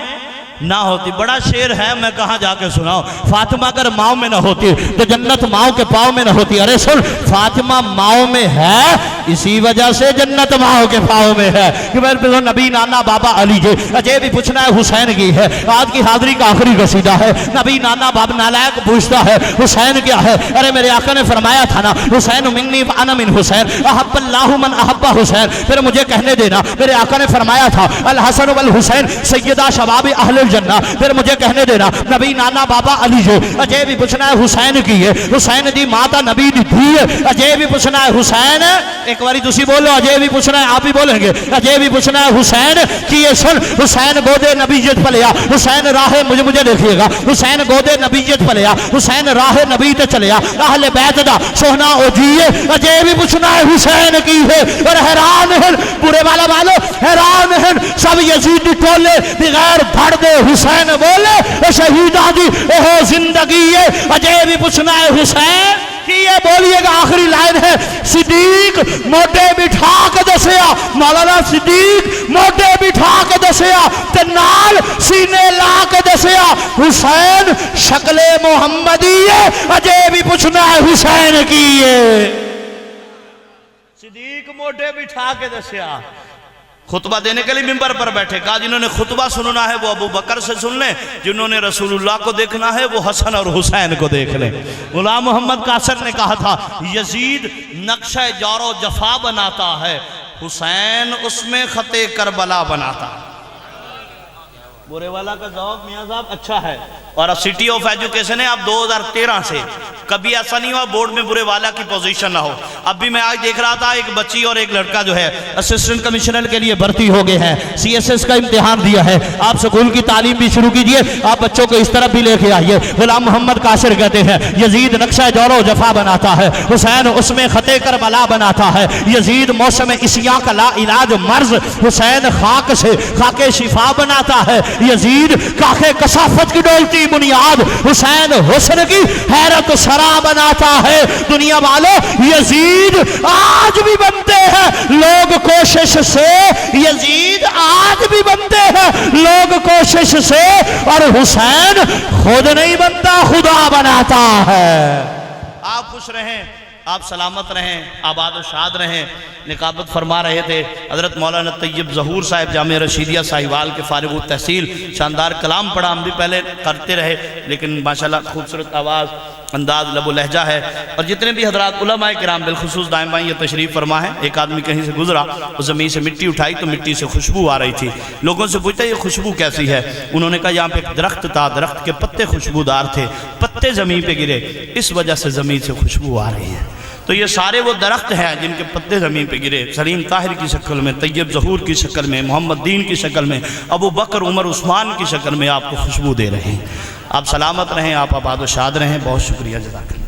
نہ ہوتی, بڑا شعر ہے, میں کہاں جا کے سناؤں. فاطمہ اگر ماؤں میں نہ ہوتی تو جنت ماؤں کے پاؤں میں نہ ہوتی. ارے سن, فاطمہ ماؤں میں ہے, اسی وجہ سے جنت ماؤں کے پاؤں میں ہے. کہ میں نبی نانا بابا علی جے, اجے بھی پوچھنا ہے حسین کی ہے. آج کی حاضری کا آخری قصیدہ ہے. نبی نانا بابا نالائق پوچھتا ہے حسین کیا ہے. ارے میرے آقا نے فرمایا تھا نا, حسین منی وانا من حسین, احب اللہ من احب حسین. پھر مجھے کہنے دینا, میرے آقا نے فرمایا تھا الحسن والحسین سیدہ شباب اہل الجنہ. پھر مجھے کہنے دینا نبی نانا بابا علی جو, اجے بھی پوچھنا ہے حسین کی ہے. حسین دی ماتا نبی دی دھی ہے. اجے بھی پوچھنا ہے حسین, ایک باری تسی بولو, اجے بھی پوچھنا ہے, آپ ہی بولیں گے, اجے بھی پوچھنا ہے حسین کی ہے. سن, حسین گودے نبیت پلیا, حسین راہ مجھے دیکھئے گا, حسین گودے نبیت پلیا, حسین راہ نبی تے چلیا, اہل بیت دا سونا او جیے. اجے بھی پوچھنا ہے حسین کی ہے. اور حیران ہیں پورے والا والو, حیران ہیں سب یزیدی ٹولے بغیر دھڑ دے حسین بولے شہیدہ دی اہو زندگی ہے. اجے بھی پوچھنا ہے حسین کی یہ, بولیے گا, آخری لائن ہے. صدیق موٹے بٹھا کے دسیا, مولانا صدیق موٹے بٹھا کے دسیا, تے نال سینے لا کے دسیا حسین شکل محمدی ہے. اجے بھی پوچھنا ہے حسین کی ہے. صدیق موٹے بٹھا کے دسیا. خطبہ دینے کے لیے ممبر پر بیٹھے, کہا جنہوں نے خطبہ سننا ہے وہ ابو بکر سے سن لیں, جنہوں نے رسول اللہ کو دیکھنا ہے وہ حسن اور حسین کو دیکھ لیں. غلام محمد قاسر نے کہا تھا یزید نقشہ جور و جفا بناتا ہے, حسین اس میں خط کربلا بناتا. بورے والا کا ذوق میاں صاحب اچھا ہے. اور اب سٹی آف ایجوکیشن ہے, اب 2013 سے کبھی ایسا نہیں ہوا بورڈ میں برے والا کی پوزیشن نہ ہو. اب بھی میں آج دیکھ رہا تھا ایک بچی اور ایک لڑکا جو ہے اسسٹنٹ کمشنر کے لیے بھرتی ہو گئے ہیں, سی ایس ایس کا امتحان دیا ہے. آپ سکول کی تعلیم بھی شروع کیجئے, آپ بچوں کو اس طرف بھی لے کے آئیے. غلام محمد قاسر کہتے ہیں یزید نقشہ جور و جفا بناتا ہے, حسین اس میں خط کربلا بناتا ہے. یزید موسم عصیاں کا لا علاج مرض, حسین خاک سے خاک شفا بناتا ہے. یزید کاخ کثافت کی ڈولتی بنیاد, حسین حسن کی حیرت سرا بناتا ہے. دنیا والوں یزید آج بھی بنتے ہیں لوگ کوشش سے, یزید آج بھی بنتے ہیں لوگ کوشش سے, اور حسین خود نہیں بنتا خدا بناتا ہے. آپ خوش رہیں, آپ سلامت رہیں, آباد و شاد رہیں. نقابت فرما رہے تھے حضرت مولانا طیب ظہور صاحب جامعہ رشیدیہ ساہیوال کے فارغ التحصیل, شاندار کلام پڑھا, ہم بھی پہلے کرتے رہے لیکن ماشاءاللہ خوبصورت آواز, انداز, لب و لہجہ ہے. اور جتنے بھی حضرات علماء کرام بالخصوص دائم بائیں یہ تشریف فرما ہے. ایک آدمی کہیں سے گزرا, اس زمین سے مٹی اٹھائی تو مٹی سے خوشبو آ رہی تھی. لوگوں سے پوچھتا یہ خوشبو کیسی ہے؟ انہوں نے کہا یہاں پہ ایک درخت تھا, درخت کے پتے خوشبودار تھے, پتے زمین پہ گرے, اس وجہ سے زمین سے خوشبو آ رہی ہے. تو یہ سارے وہ درخت ہیں جن کے پتے زمین پہ گرے, سلیم طاہر کی شکل میں, طیب ظہور کی شکل میں, محمد دین کی شکل میں, ابو بکر عمر عثمان کی شکل میں آپ کو خوشبو دے رہے ہیں. آپ سلامت رہیں, آپ آباد و شاد رہیں. بہت شکریہ, جزاک اللہ.